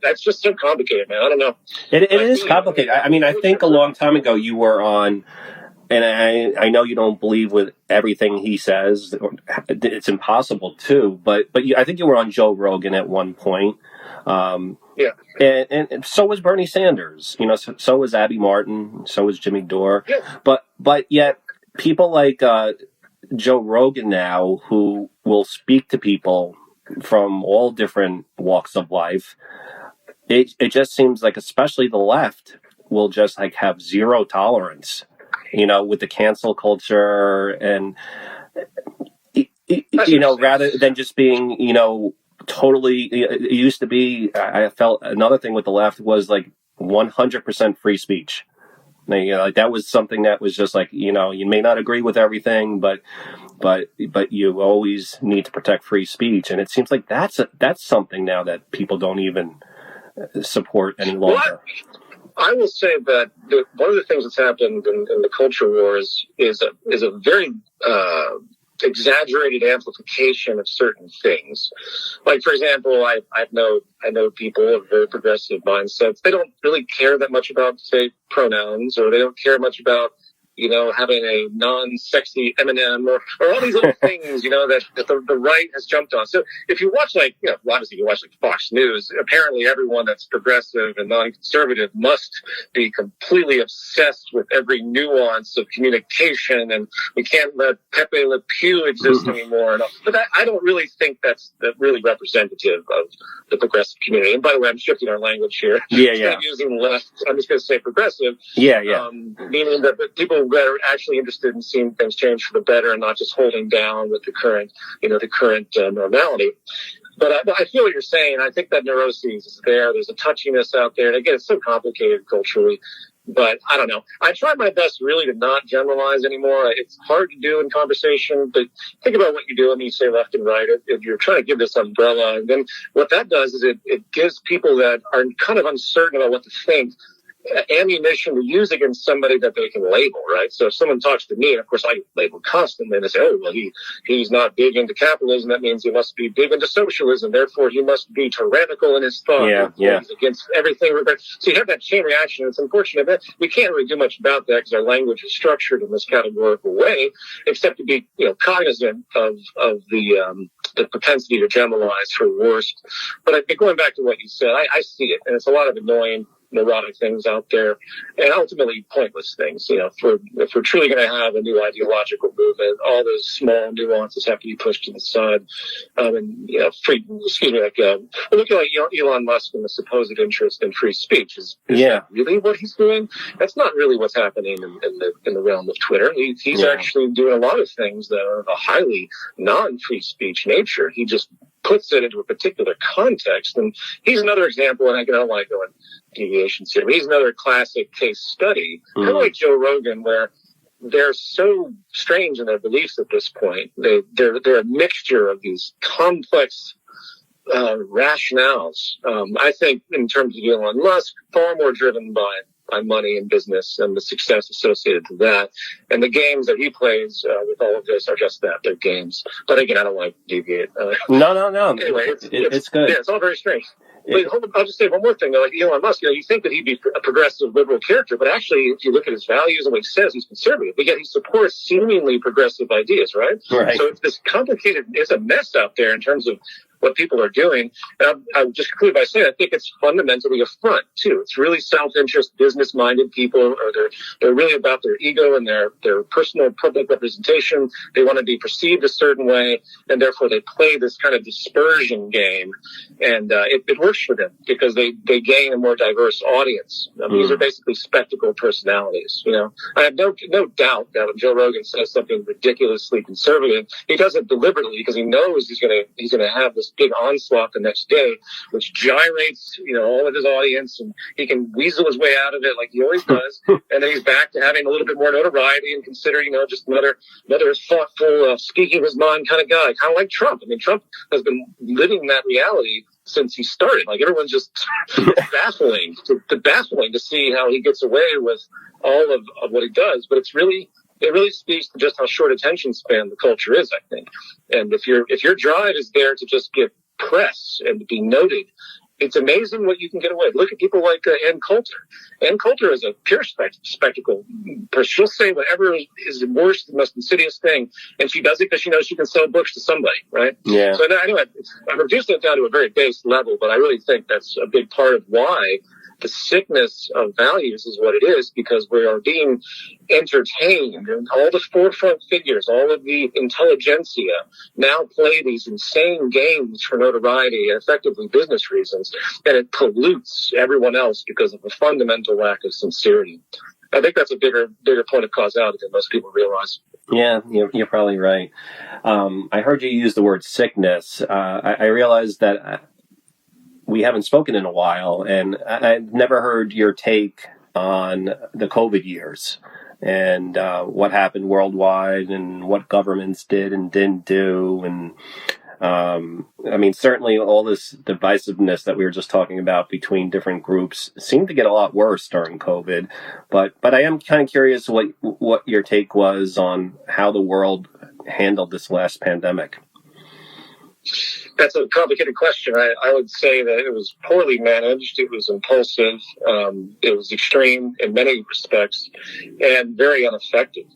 that's just so complicated, man. I don't know. It is complicated. I mean, I think a long time ago you were on, and I know you don't believe with everything he says. It's impossible to, but I think you were on Joe Rogan at one point. And so was Bernie Sanders. So was Abby Martin. So was Jimmy Dore. Yeah. But yet people like Joe Rogan now, who will speak to people from all different walks of life, it just seems like, especially the left, will just like have zero tolerance. With the cancel culture and, rather than just being, totally, it used to be, I felt another thing with the left was like 100% free speech. Like that was something that was just like, you may not agree with everything, but you always need to protect free speech. And it seems like that's something now that people don't even support any longer. I will say that one of the things that's happened in the culture wars is a very exaggerated amplification of certain things. Like, for example, I know people of very progressive mindsets. They don't really care that much about, say, pronouns, or they don't care much about having a non-sexy M&M or all these little things, that the right has jumped on. So if you watch obviously you watch like Fox News, apparently everyone that's progressive and non-conservative must be completely obsessed with every nuance of communication, and we can't let Pepe Le Pew exist anymore. But I don't really think that's really representative of the progressive community. And by the way, I'm shifting our language here. Instead of using left, I'm just going to say progressive. Meaning that the people that are actually interested in seeing things change for the better and not just holding down with the current normality. But I feel what you're saying. I think that neuroses is there. There's a touchiness out there. And again, it's so complicated culturally. But I don't know. I try my best really to not generalize anymore. It's hard to do in conversation, but think about what you do when you say left and right. If you're trying to give this umbrella, and then what that does is it gives people that are kind of uncertain about what to think ammunition to use against somebody that they can label, right? So if someone talks to me, and of course I label constantly, and they say, he's not big into capitalism, that means he must be big into socialism, therefore he must be tyrannical in his thought. He's against everything. So you have that chain reaction. It's unfortunate, but we can't really do much about that because our language is structured in this categorical way, except to be cognizant of the propensity to generalize for the worst. But going back to what you said, I see it, and it's a lot of annoying neurotic things out there, and ultimately pointless things. You know, if we're truly going to have a new ideological movement, all those small nuances have to be pushed to the side. And you know, we're looking at Elon Musk and the supposed interest in free speech. Is that really what he's doing? That's not really what's happening in the realm of Twitter. He's actually doing a lot of things that are of a highly non-free speech nature. He just puts it into a particular context. And he's another example, and I don't want to go in deviations here, but he's another classic case study, kind of like Joe Rogan, where they're so strange in their beliefs at this point. They're a mixture of these complex rationales. I think in terms of Elon Musk, far more driven by money and business and the success associated to that. And the games that he plays with all of this are just that. They're games. But again, I don't want to deviate. No. Anyway, it's good. Yeah, it's all very strange. But I'll just say one more thing. Like Elon Musk, you think that he'd be a progressive liberal character, but actually, if you look at his values and what he says, he's conservative. But yet he supports seemingly progressive ideas, right? Right. So it's this complicated, it's a mess out there in terms of what people are doing. And I'll just conclude by saying I think it's fundamentally a front, too. It's really self-interest, business-minded people, or they're really about their ego and their personal public representation. They want to be perceived a certain way, and therefore they play this kind of dispersion game. And it works for them because they gain a more diverse audience. These are basically spectacle personalities. You know, I have no doubt that when Joe Rogan says something ridiculously conservative, he does it deliberately because he knows he's gonna have this big onslaught the next day, which gyrates, you know, all of his audience, and he can weasel his way out of it like he always does. And then he's back to having a little bit more notoriety and considered, you know, just another thoughtful, speaking his mind kind of guy, kind of like Trump. I mean, Trump has been living that reality since he started. Like everyone's just baffling to see how he gets away with all of what he does. But it really speaks to just how short attention span the culture is, I think. And if your drive is there to just get press and to be noted, it's amazing what you can get away with. Look at people like Ann Coulter. Ann Coulter is a pure spectacle. She'll say whatever is the worst, the most insidious thing, and she does it because she knows she can sell books to somebody, right? Yeah. So I know I've reduced it down to a very base level, but I really think that's a big part of why the sickness of values is what it is, because we are being entertained, and all the forefront figures, all of the intelligentsia now play these insane games for notoriety and effectively business reasons, and it pollutes everyone else because of a fundamental lack of sincerity. I think that's a bigger point of causality than most people realize. Yeah, you're probably right. I heard you use the word sickness. I realized that we haven't spoken in a while, and I've never heard your take on the COVID years and what happened worldwide and what governments did and didn't do. And I mean, certainly all this divisiveness that we were just talking about between different groups seemed to get a lot worse during COVID. But I am kind of curious what your take was on how the world handled this last pandemic. That's a complicated question. I would say that it was poorly managed. It was impulsive. It was extreme in many respects and very ineffective.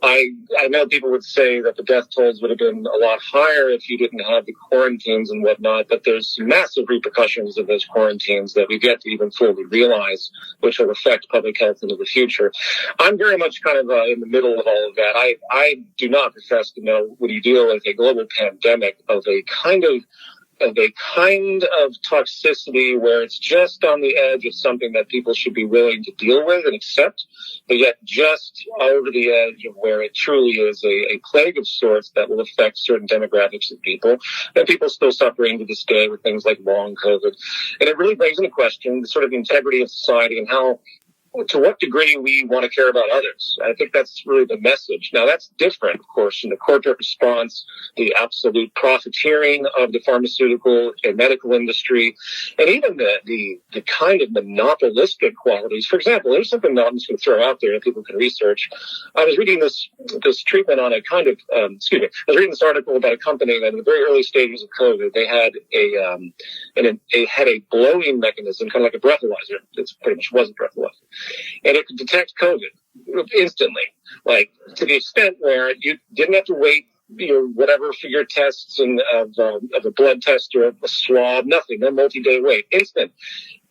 I know people would say that the death tolls would have been a lot higher if you didn't have the quarantines and whatnot, but there's massive repercussions of those quarantines that we've yet to even fully realize, which will affect public health into the future. I'm very much kind of in the middle of all of that. I do not profess to know when you deal with a global pandemic of a kind of toxicity where it's just on the edge of something that people should be willing to deal with and accept, but yet just over the edge of where it truly is a plague of sorts that will affect certain demographics of people, and people still suffering to this day with things like long COVID. And it really brings into question the sort of integrity of society and how, to what degree we want to care about others. I think that's really the message. Now, that's different, of course, from the corporate response, the absolute profiteering of the pharmaceutical and medical industry, and even the kind of monopolistic qualities. For example, there's something that I'm just going to throw out there that people can research. I was reading this treatment on a kind of, I was reading this article about a company that in the very early stages of COVID, they had a blowing mechanism, kind of like a breathalyzer. It pretty much was a breathalyzer. And it could detect COVID instantly, like to the extent where you didn't have to wait whatever for your tests and of a blood test or a swab, nothing, no multi-day wait, instant.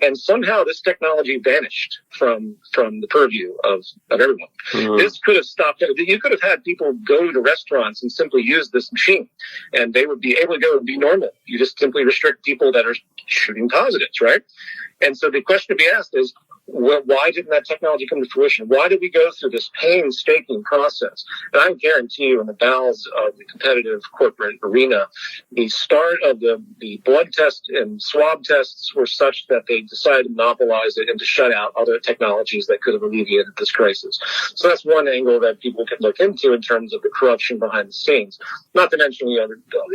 And somehow this technology vanished from the purview of everyone. Mm-hmm. This could have stopped it. You could have had people go to restaurants and simply use this machine, and they would be able to go and be normal. You just simply restrict people that are shooting positives, right? And so the question to be asked is, why didn't that technology come to fruition? Why did we go through this painstaking process? And I guarantee you, in the bowels of the competitive corporate arena, the start of the blood test and swab tests were such that they decided to monopolize it and to shut out other technologies that could have alleviated this crisis. So that's one angle that people can look into in terms of the corruption behind the scenes. Not to mention,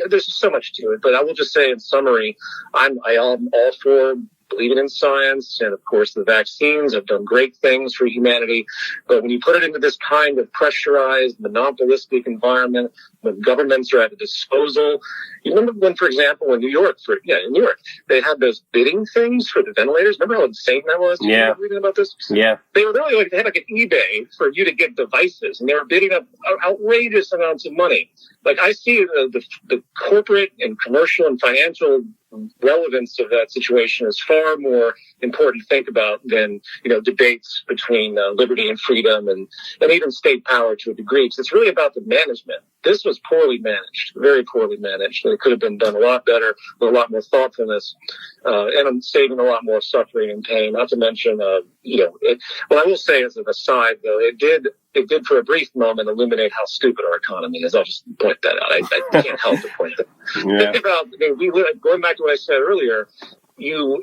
there's just so much to it. But I will just say, in summary, I am all for believing in science, and of course the vaccines have done great things for humanity. But when you put it into this kind of pressurized, monopolistic environment, when governments are at the disposal, you remember when, for example, in New York, they had those bidding things for the ventilators. Remember how insane that was? Yeah. You reading about this? Yeah. They were really they had like an eBay for you to get devices, and they were bidding up outrageous amounts of money. Like, I see the corporate and commercial and financial relevance of that situation is far more important to think about than, debates between liberty and freedom and even state power to a degree. So it's really about the management. This was poorly managed, very poorly managed, and it could have been done a lot better with a lot more thoughtfulness, and I'm saving a lot more suffering and pain. Not to mention, what I will say as an aside, though, it did for a brief moment illuminate how stupid our economy is. I'll just point that out. I can't help but point that. Yeah. Think about, going back to what I said earlier, you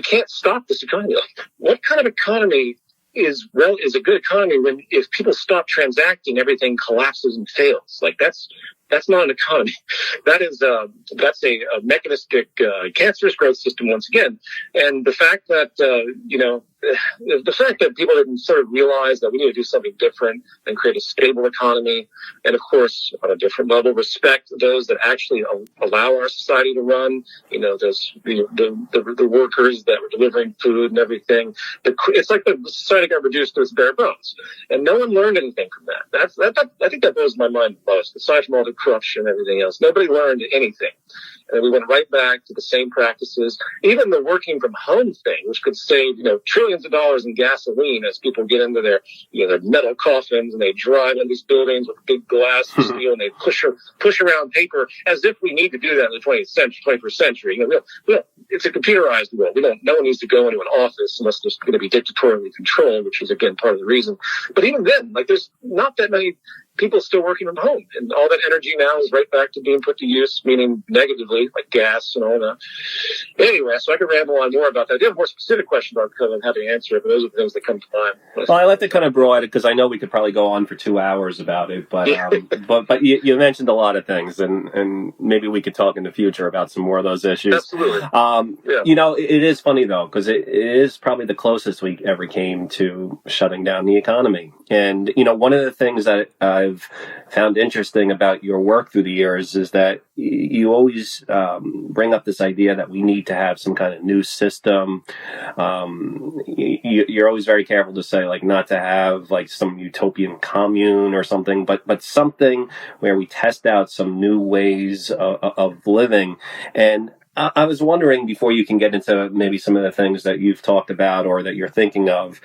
can't stop this economy. Like, what kind of economy is a good economy when if people stop transacting, everything collapses and fails? Like, that's not an economy. That's a mechanistic, cancerous growth system once again. And the fact that, the fact that people didn't sort of realize that we need to do something different and create a stable economy, and of course, on a different level, respect those that actually allow our society to run, the workers that were delivering food and everything. It's like the society got reduced to its bare bones, and no one learned anything from that. I think that blows my mind the most, aside from all the corruption and everything else. Nobody learned anything. And we went right back to the same practices. Even the working from home thing, which could save, trillions of dollars in gasoline as people get into their metal coffins and they drive in these buildings with big glass and steel and they push around paper as if we need to do that in the 21st century. It's a computerized world. No one needs to go into an office unless there's going to be dictatorially controlled, which is again part of the reason. But even then, there's not that many people still working from home, and all that energy now is right back to being put to use, meaning negatively, like gas and all that. Anyway, so I could ramble on more about that. If you have a more specific question about COVID, I'm happy to answer it, but those are the things that come to mind. Well, I like to kind of broaden it because I know we could probably go on for 2 hours about it, but but you mentioned a lot of things, and maybe we could talk in the future about some more of those issues. Absolutely. It is funny though, because it is probably the closest we ever came to shutting down the economy. And, one of the things that I've found interesting about your work through the years is that you always bring up this idea that we need to have some kind of new system. You're always very careful to say, not to have some utopian commune or something, but something where we test out some new ways of living. And I was wondering, before you can get into maybe some of the things that you've talked about or that you're thinking of,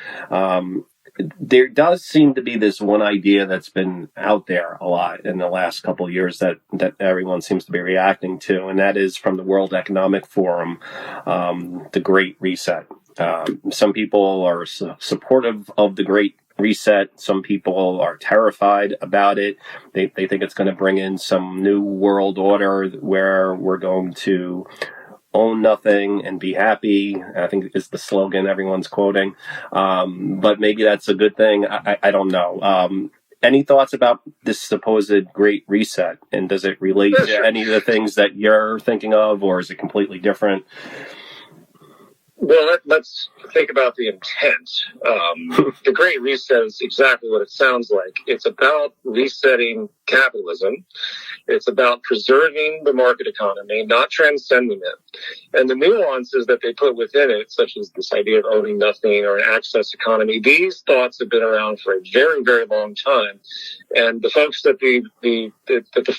there does seem to be this one idea that's been out there a lot in the last couple of years that everyone seems to be reacting to, and that is from the World Economic Forum, the Great Reset. Some people are supportive of the Great Reset. Some people are terrified about it. They think it's going to bring in some new world order where we're going to own nothing and be happy, I think is the slogan everyone's quoting. But maybe that's a good thing. I don't know. Any thoughts about this supposed Great Reset? And does it relate to any of the things that you're thinking of, or is it completely different? Well, let's think about the intent. The Great Reset is exactly what it sounds like. It's about resetting capitalism. It's about preserving the market economy, not transcending it. And the nuances that they put within it, such as this idea of owning nothing or an access economy, these thoughts have been around for a very, very long time. And the folks at the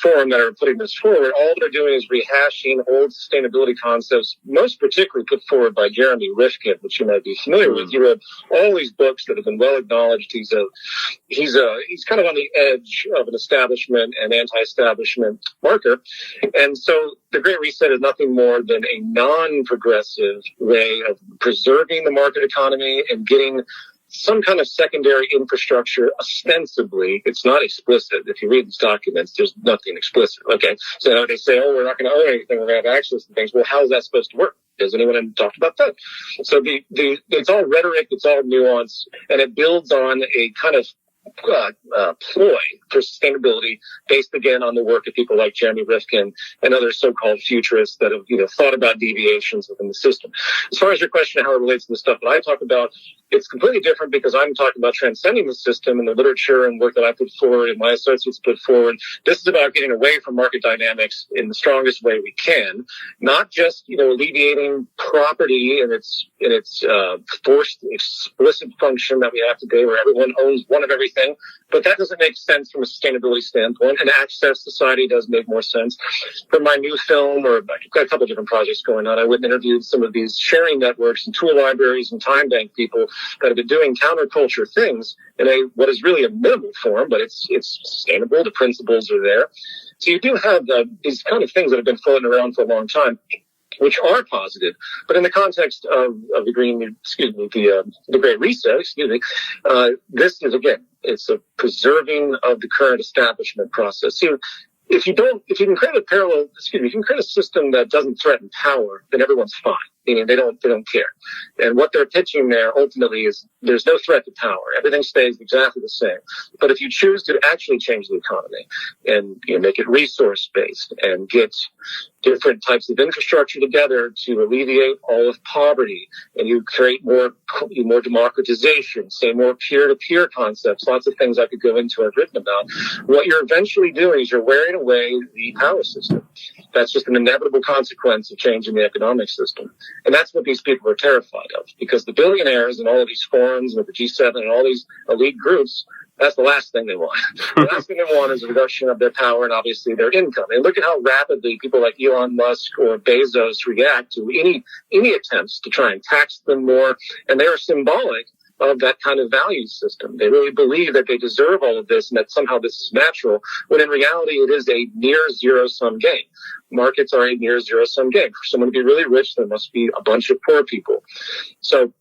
forum that are putting this forward, all they're doing is rehashing old sustainability concepts, most particularly put forward by Jeremy Rifkin, which you might be familiar with. He wrote all these books that have been well acknowledged. He's kind of on the edge of an establishment and anti-establishment marker. And so the Great Reset is nothing more than a non-progressive way of preserving the market economy and getting some kind of secondary infrastructure. Ostensibly, it's not explicit. If you read these documents, there's nothing explicit. Okay, so they say, "Oh, we're not going to own anything. We're going to have access to things." Well, how is that supposed to work? Has anyone talked about that? So it's all rhetoric, it's all nuance, and it builds on a kind of ploy for sustainability based again on the work of people like Jeremy Rifkin and other so-called futurists that have thought about deviations within the system. As far as your question of how it relates to the stuff that I talk about, it's completely different because I'm talking about transcending the system and the literature and work that I put forward and my associates put forward. This is about getting away from market dynamics in the strongest way we can, not just alleviating property in its forced explicit function that we have today where everyone owns one of everything. But that doesn't make sense from a sustainability standpoint. An access society does make more sense. For my new film, or I've got a couple of different projects going on, I went and interviewed some of these sharing networks and tool libraries and time bank people that have been doing counterculture things in what is really a minimal form, but it's sustainable. The principles are there. So you do have these kind of things that have been floating around for a long time, which are positive, but in the context of the Great Reset, this is again, it's a preserving of the current establishment process. So if you can create a system that doesn't threaten power, then everyone's fine. Meaning they don't care. And what they're pitching there ultimately is there's no threat to power. Everything stays exactly the same. But if you choose to actually change the economy and make it resource based and get different types of infrastructure together to alleviate all of poverty, and you create more democratization, say more peer-to-peer concepts, lots of things I could go into, I've written about. What you're eventually doing is you're wearing away the power system. That's just an inevitable consequence of changing the economic system. And that's what these people are terrified of, because the billionaires and all of these forums and the G7 and all these elite groups, that's the last thing they want. The last thing they want is a reduction of their power and obviously their income. And look at how rapidly people like Elon Musk or Bezos react to any attempts to try and tax them more. And they are symbolic of that kind of value system. They really believe that they deserve all of this and that somehow this is natural, when in reality it is a near zero-sum game. Markets are a near zero-sum game. For someone to be really rich, there must be a bunch of poor people. So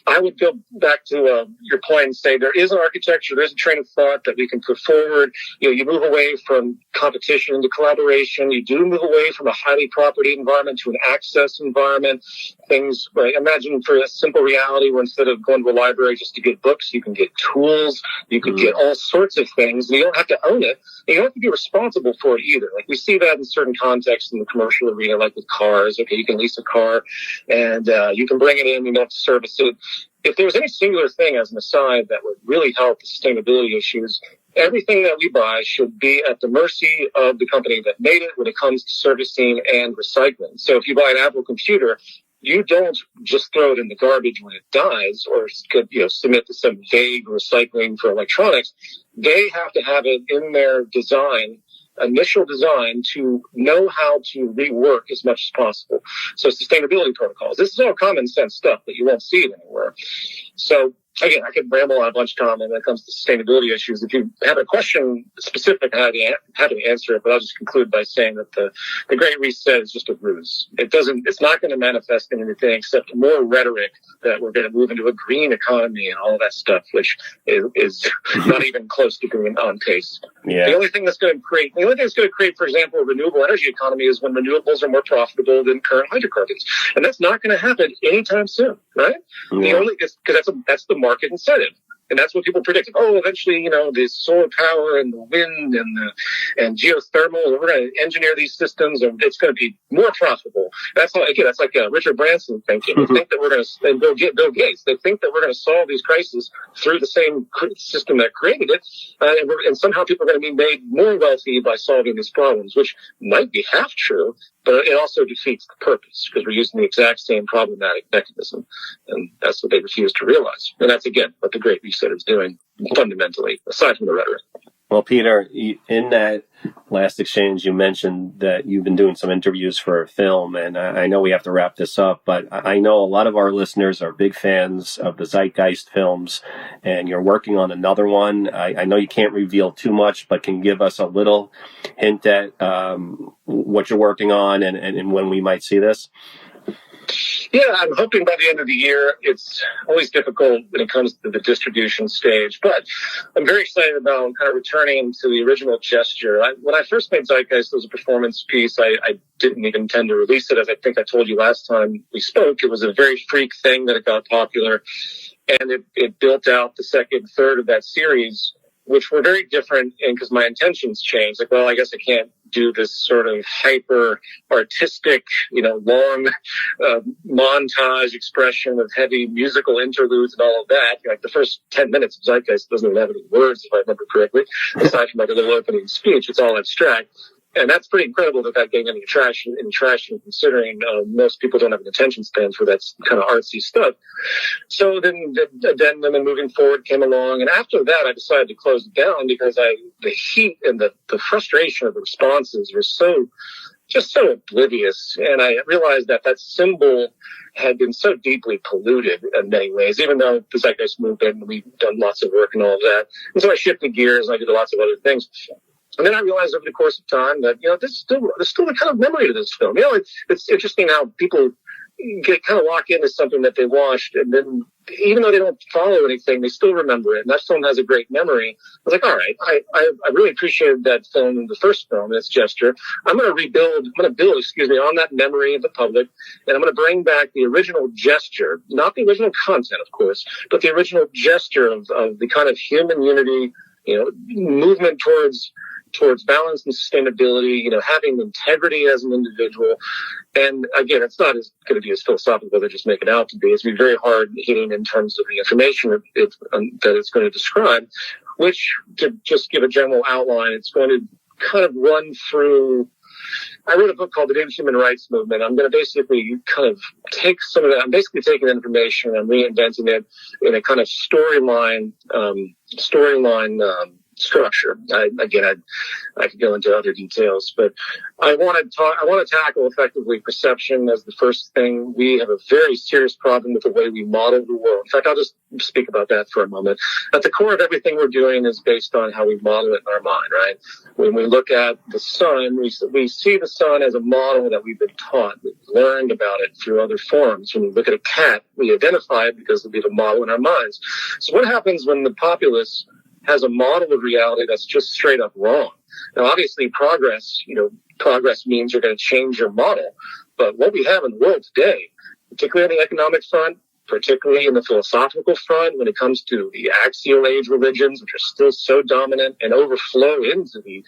I would go back to your point and say there is an architecture, there's a train of thought that we can put forward. You move away from competition into collaboration. You do move away from a highly property environment to an access environment. Things, right? Imagine for a simple reality where instead of going to a library just to get books, you can get tools, you can get all sorts of things. And you don't have to own it. And you don't have to be responsible for it either. Like we see that in certain contexts in the commercial arena, like with cars. Okay, you can lease a car and you can bring it in, you don't have to service it. If there was any singular thing as an aside that would really help the sustainability issues, everything that we buy should be at the mercy of the company that made it when it comes to servicing and recycling. So if you buy an Apple computer, you don't just throw it in the garbage when it dies or submit to some vague recycling for electronics. They have to have it in their initial design to know how to rework as much as possible. So sustainability protocols. This is all common sense stuff, but you won't see it anywhere. So again, I could ramble on a bunch of time when it comes to sustainability issues. If you have a question specific, I'm happy to answer it, but I'll just conclude by saying that the Great Reset is just a ruse. It's not going to manifest in anything except more rhetoric that we're going to move into a green economy and all of that stuff, which is not even close to being on pace. Yeah. The only thing that's going to create, for example, a renewable energy economy is when renewables are more profitable than current hydrocarbons. And that's not going to happen anytime soon, right? Yeah. Because that's the market incentive. And that's what people predicted. Oh, eventually, the solar power and the wind and geothermal, we're going to engineer these systems and it's going to be more profitable. That's like Richard Branson thinking. They think that we're going to, and Bill Gates, they think that we're going to solve these crises through the same system that created it. And somehow people are going to be made more wealthy by solving these problems, which might be half true, but it also defeats the purpose because we're using the exact same problematic mechanism. And that's what they refuse to realize. And that's, again, what the Great Reset is doing fundamentally, aside from the rhetoric. Well, Peter, in that last exchange, you mentioned that you've been doing some interviews for a film, and I know we have to wrap this up, but I know a lot of our listeners are big fans of the Zeitgeist films, and you're working on another one. I know you can't reveal too much, but can you give us a little hint at what you're working on and when we might see this? Yeah, I'm hoping by the end of the year. It's always difficult when it comes to the distribution stage, but I'm very excited about kind of returning to the original gesture. When I first made Zeitgeist as a performance piece, I didn't even intend to release it. As I think I told you last time we spoke, it was a very freak thing that it got popular, and it built out the second third of that series, which were very different, and because my intentions changed. Like, well, I guess I can't do this sort of hyper artistic, long montage expression of heavy musical interludes and all of that. Like the first 10 minutes of Zeitgeist doesn't even have any words, if I remember correctly, aside from like a little opening speech. It's all abstract. And that's pretty incredible that getting any traction considering most people don't have an attention span for that kind of artsy stuff. So then the addendum moving forward came along. And after that, I decided to close it down because the heat and the frustration of the responses were so oblivious. And I realized that symbol had been so deeply polluted in many ways, even though the Zeitgeist movement, and we've done lots of work and all of that. And so I shifted gears and I did lots of other things. And then I realized over the course of time that, there's still a kind of memory to this film. It's interesting how people get kind of locked into something that they watched, and then even though they don't follow anything, they still remember it. And that film has a great memory. I was like, all right, I really appreciated that film in the first film, its gesture. I'm going to build on that memory of the public, and I'm going to bring back the original gesture, not the original content, of course, but the original gesture of the kind of human unity, movement towards balance and sustainability, having integrity as an individual. And again, it's not going to be as philosophical as they just make it out to be. It's going to be very hard hitting in terms of the information that it's going to describe, which, to just give a general outline, it's going to kind of run through. I wrote a book called The New Human Rights Movement. I'm going to basically kind of take some of that. I'm basically taking information and reinventing it in a kind of storyline structure. I could go into other details, but I want to tackle effectively perception as the first thing. We have a very serious problem with the way we model the world. In fact, I'll just speak about that for a moment. At the core of everything we're doing is based on how we model it in our mind, right? When we look at the sun, we see the sun as a model that we've been taught. We've learned about it through other forms. When we look at a cat, we identify it because we have a model in our minds. So what happens when the populace has a model of reality that's just straight up wrong? Now, obviously, progress means you're going to change your model. But what we have in the world today, particularly on the economic front, particularly in the philosophical front, when it comes to the axial age religions, which are still so dominant and overflow into the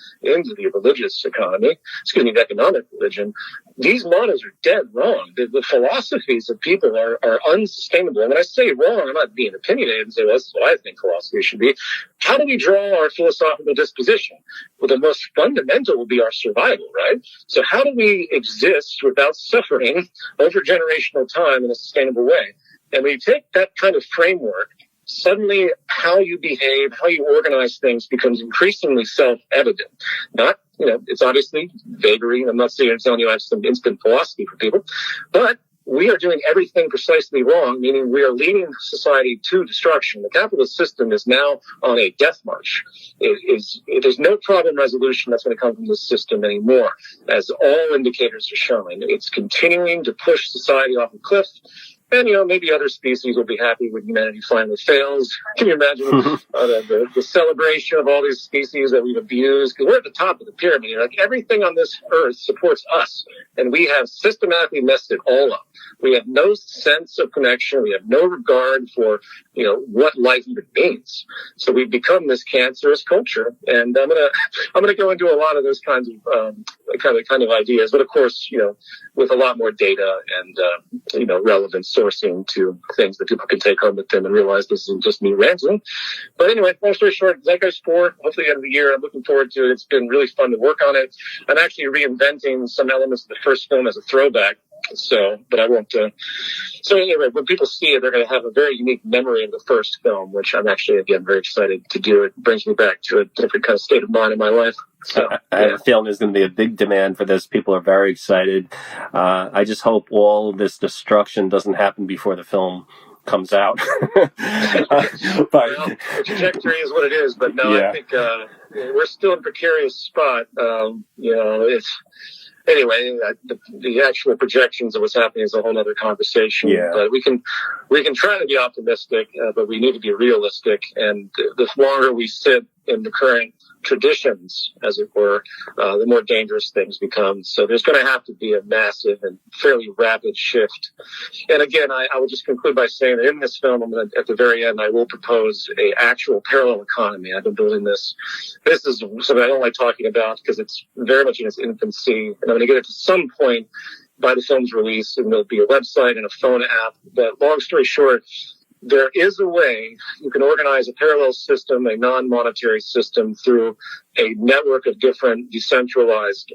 religious economy, the economic religion, these models are dead wrong. The philosophies of people are unsustainable. And when I say wrong, I'm not being opinionated and say, well, that's what I think philosophy should be. How do we draw our philosophical disposition? Well, the most fundamental will be our survival, right? So how do we exist without suffering over generational time in a sustainable way? And when you take that kind of framework, suddenly how you behave, how you organize things becomes increasingly self-evident. It's obviously vagary. I'm not telling you I have some instant philosophy for people, but we are doing everything precisely wrong, meaning we are leading society to destruction. The capitalist system is now on a death march. There's no problem resolution that's going to come from this system anymore, as all indicators are showing. It's continuing to push society off a cliff. And, maybe other species will be happy when humanity finally fails. Can you imagine the celebration of all these species that we've abused? Because we're at the top of the pyramid. Like, everything on this earth supports us, and we have systematically messed it all up. We have no sense of connection. We have no regard for, what life even means. So we've become this cancerous culture. And I'm gonna go into a lot of those kinds of kind of ideas, but of course, with a lot more data and relevant sourcing to things that people can take home with them and realize this isn't just me ranting. But anyway, long story short, Zeitgeist 4, hopefully end of the year. I'm looking forward to it. It's been really fun to work on it. I'm actually reinventing some elements of the first film as a throwback. But I won't. So anyway, when people see it, they're going to have a very unique memory of the first film, which I'm actually, again, very excited to do. It brings me back to a different kind of state of mind in my life. So, I have a feeling there's going to be a big demand for this. People are very excited. I just hope all this destruction doesn't happen before the film comes out. But the trajectory is what it is. But no, yeah. I think we're still in a precarious spot. Anyway, the actual projections of what's happening is a whole other conversation. Yeah. But we can try to be optimistic, but we need to be realistic. And the longer we sit in the current traditions, as it were, the more dangerous things become. So there's going to have to be a massive and fairly rapid shift. And again, I will just conclude by saying that in this film, at the very end, I will propose a actual parallel economy. I've been building this. This is something I don't like talking about because it's very much in its infancy, and I'm going to get it to some point by the film's release, and there'll be a website and a phone app. But long story short, there is a way you can organize a parallel system, a non-monetary system, through a network of different decentralized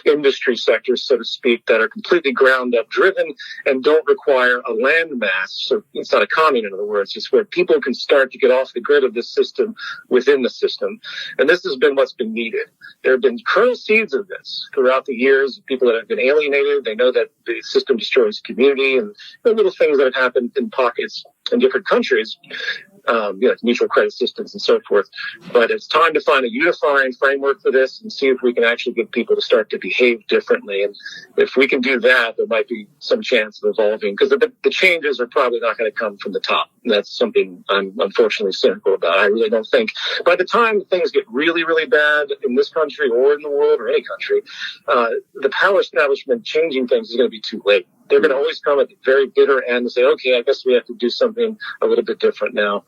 industry sectors, so to speak, that are completely ground up driven and don't require a land mass. So it's not a commune, in other words. It's where people can start to get off the grid of this system within the system. And this has been what's been needed. There have been kernel seeds of this throughout the years. People that have been alienated, they know that the system destroys community, and little things that have happened in pockets in different countries. Mutual credit systems and so forth. But it's time to find a unifying framework for this and see if we can actually get people to start to behave differently. And if we can do that, there might be some chance of evolving, because the changes are probably not going to come from the top. And that's something I'm unfortunately cynical about. I really don't think by the time things get really, really bad in this country or in the world or any country, the power establishment changing things is going to be too late. They're going to always come at the very bitter end and say, okay, I guess we have to do something a little bit different now.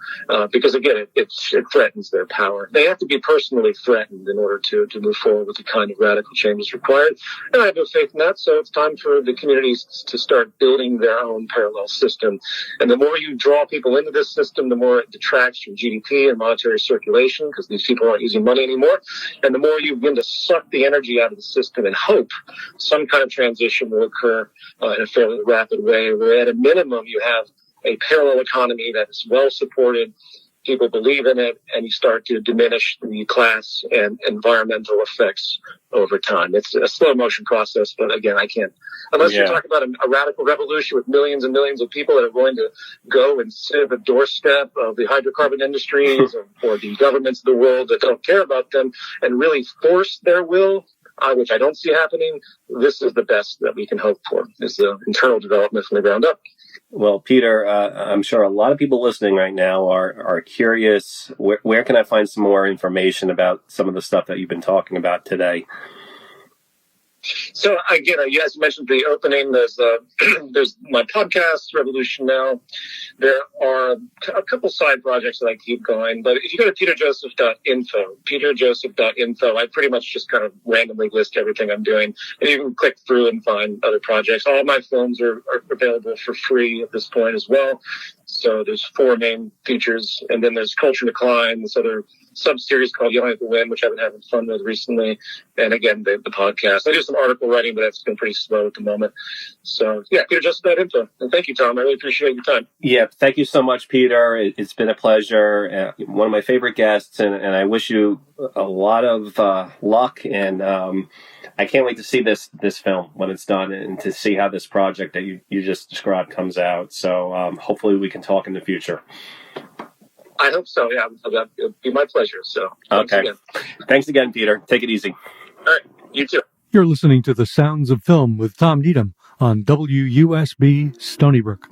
Because again, it threatens their power. They have to be personally threatened in order to move forward with the kind of radical changes required. And I have no faith in that. So it's time for the communities to start building their own parallel system. And the more you draw people into this system, the more it detracts from GDP and monetary circulation, because these people aren't using money anymore. And the more you begin to suck the energy out of the system and hope some kind of transition will occur in a fairly rapid way, where at a minimum you have a parallel economy that is well supported, people believe in it, and you start to diminish the class and environmental effects over time. It's a slow motion process, but again, I can't, unless you're talking about a radical revolution with millions and millions of people that are going to go and sit at the doorstep of the hydrocarbon industries or the governments of the world that don't care about them and really force their will, which I don't see happening. This is the best that we can hope for, is the internal development from the ground up. Well, Peter, I'm sure a lot of people listening right now are curious. Where can I find some more information about some of the stuff that you've been talking about today? So again, as you mentioned the opening, there's my podcast, Revolution Now. There are a couple side projects that I keep going, but if you go to peterjoseph.info, I pretty much just kind of randomly list everything I'm doing, and you can click through and find other projects. All of my films are available for free at this point as well. So there's 4 main features, and then there's Culture Decline, this other sub-series called Yelling at the Wind, which I've been having fun with recently, and again, the podcast. I do some article writing, but that's been pretty slow at the moment. So, yeah, peterjoseph.info. And thank you, Tom. I really appreciate your time. Yeah, thank you so much, Peter. It's been a pleasure. One of my favorite guests, and I wish you a lot of luck, and I can't wait to see this film when it's done and to see how this project that you just described comes out. So hopefully we can talk in the future. I hope so, yeah. It'll be my pleasure. So, Thanks again, Peter. Take it easy. All right, you too. You're listening to The Sounds of Film with Tom Needham on WUSB Stony Brook.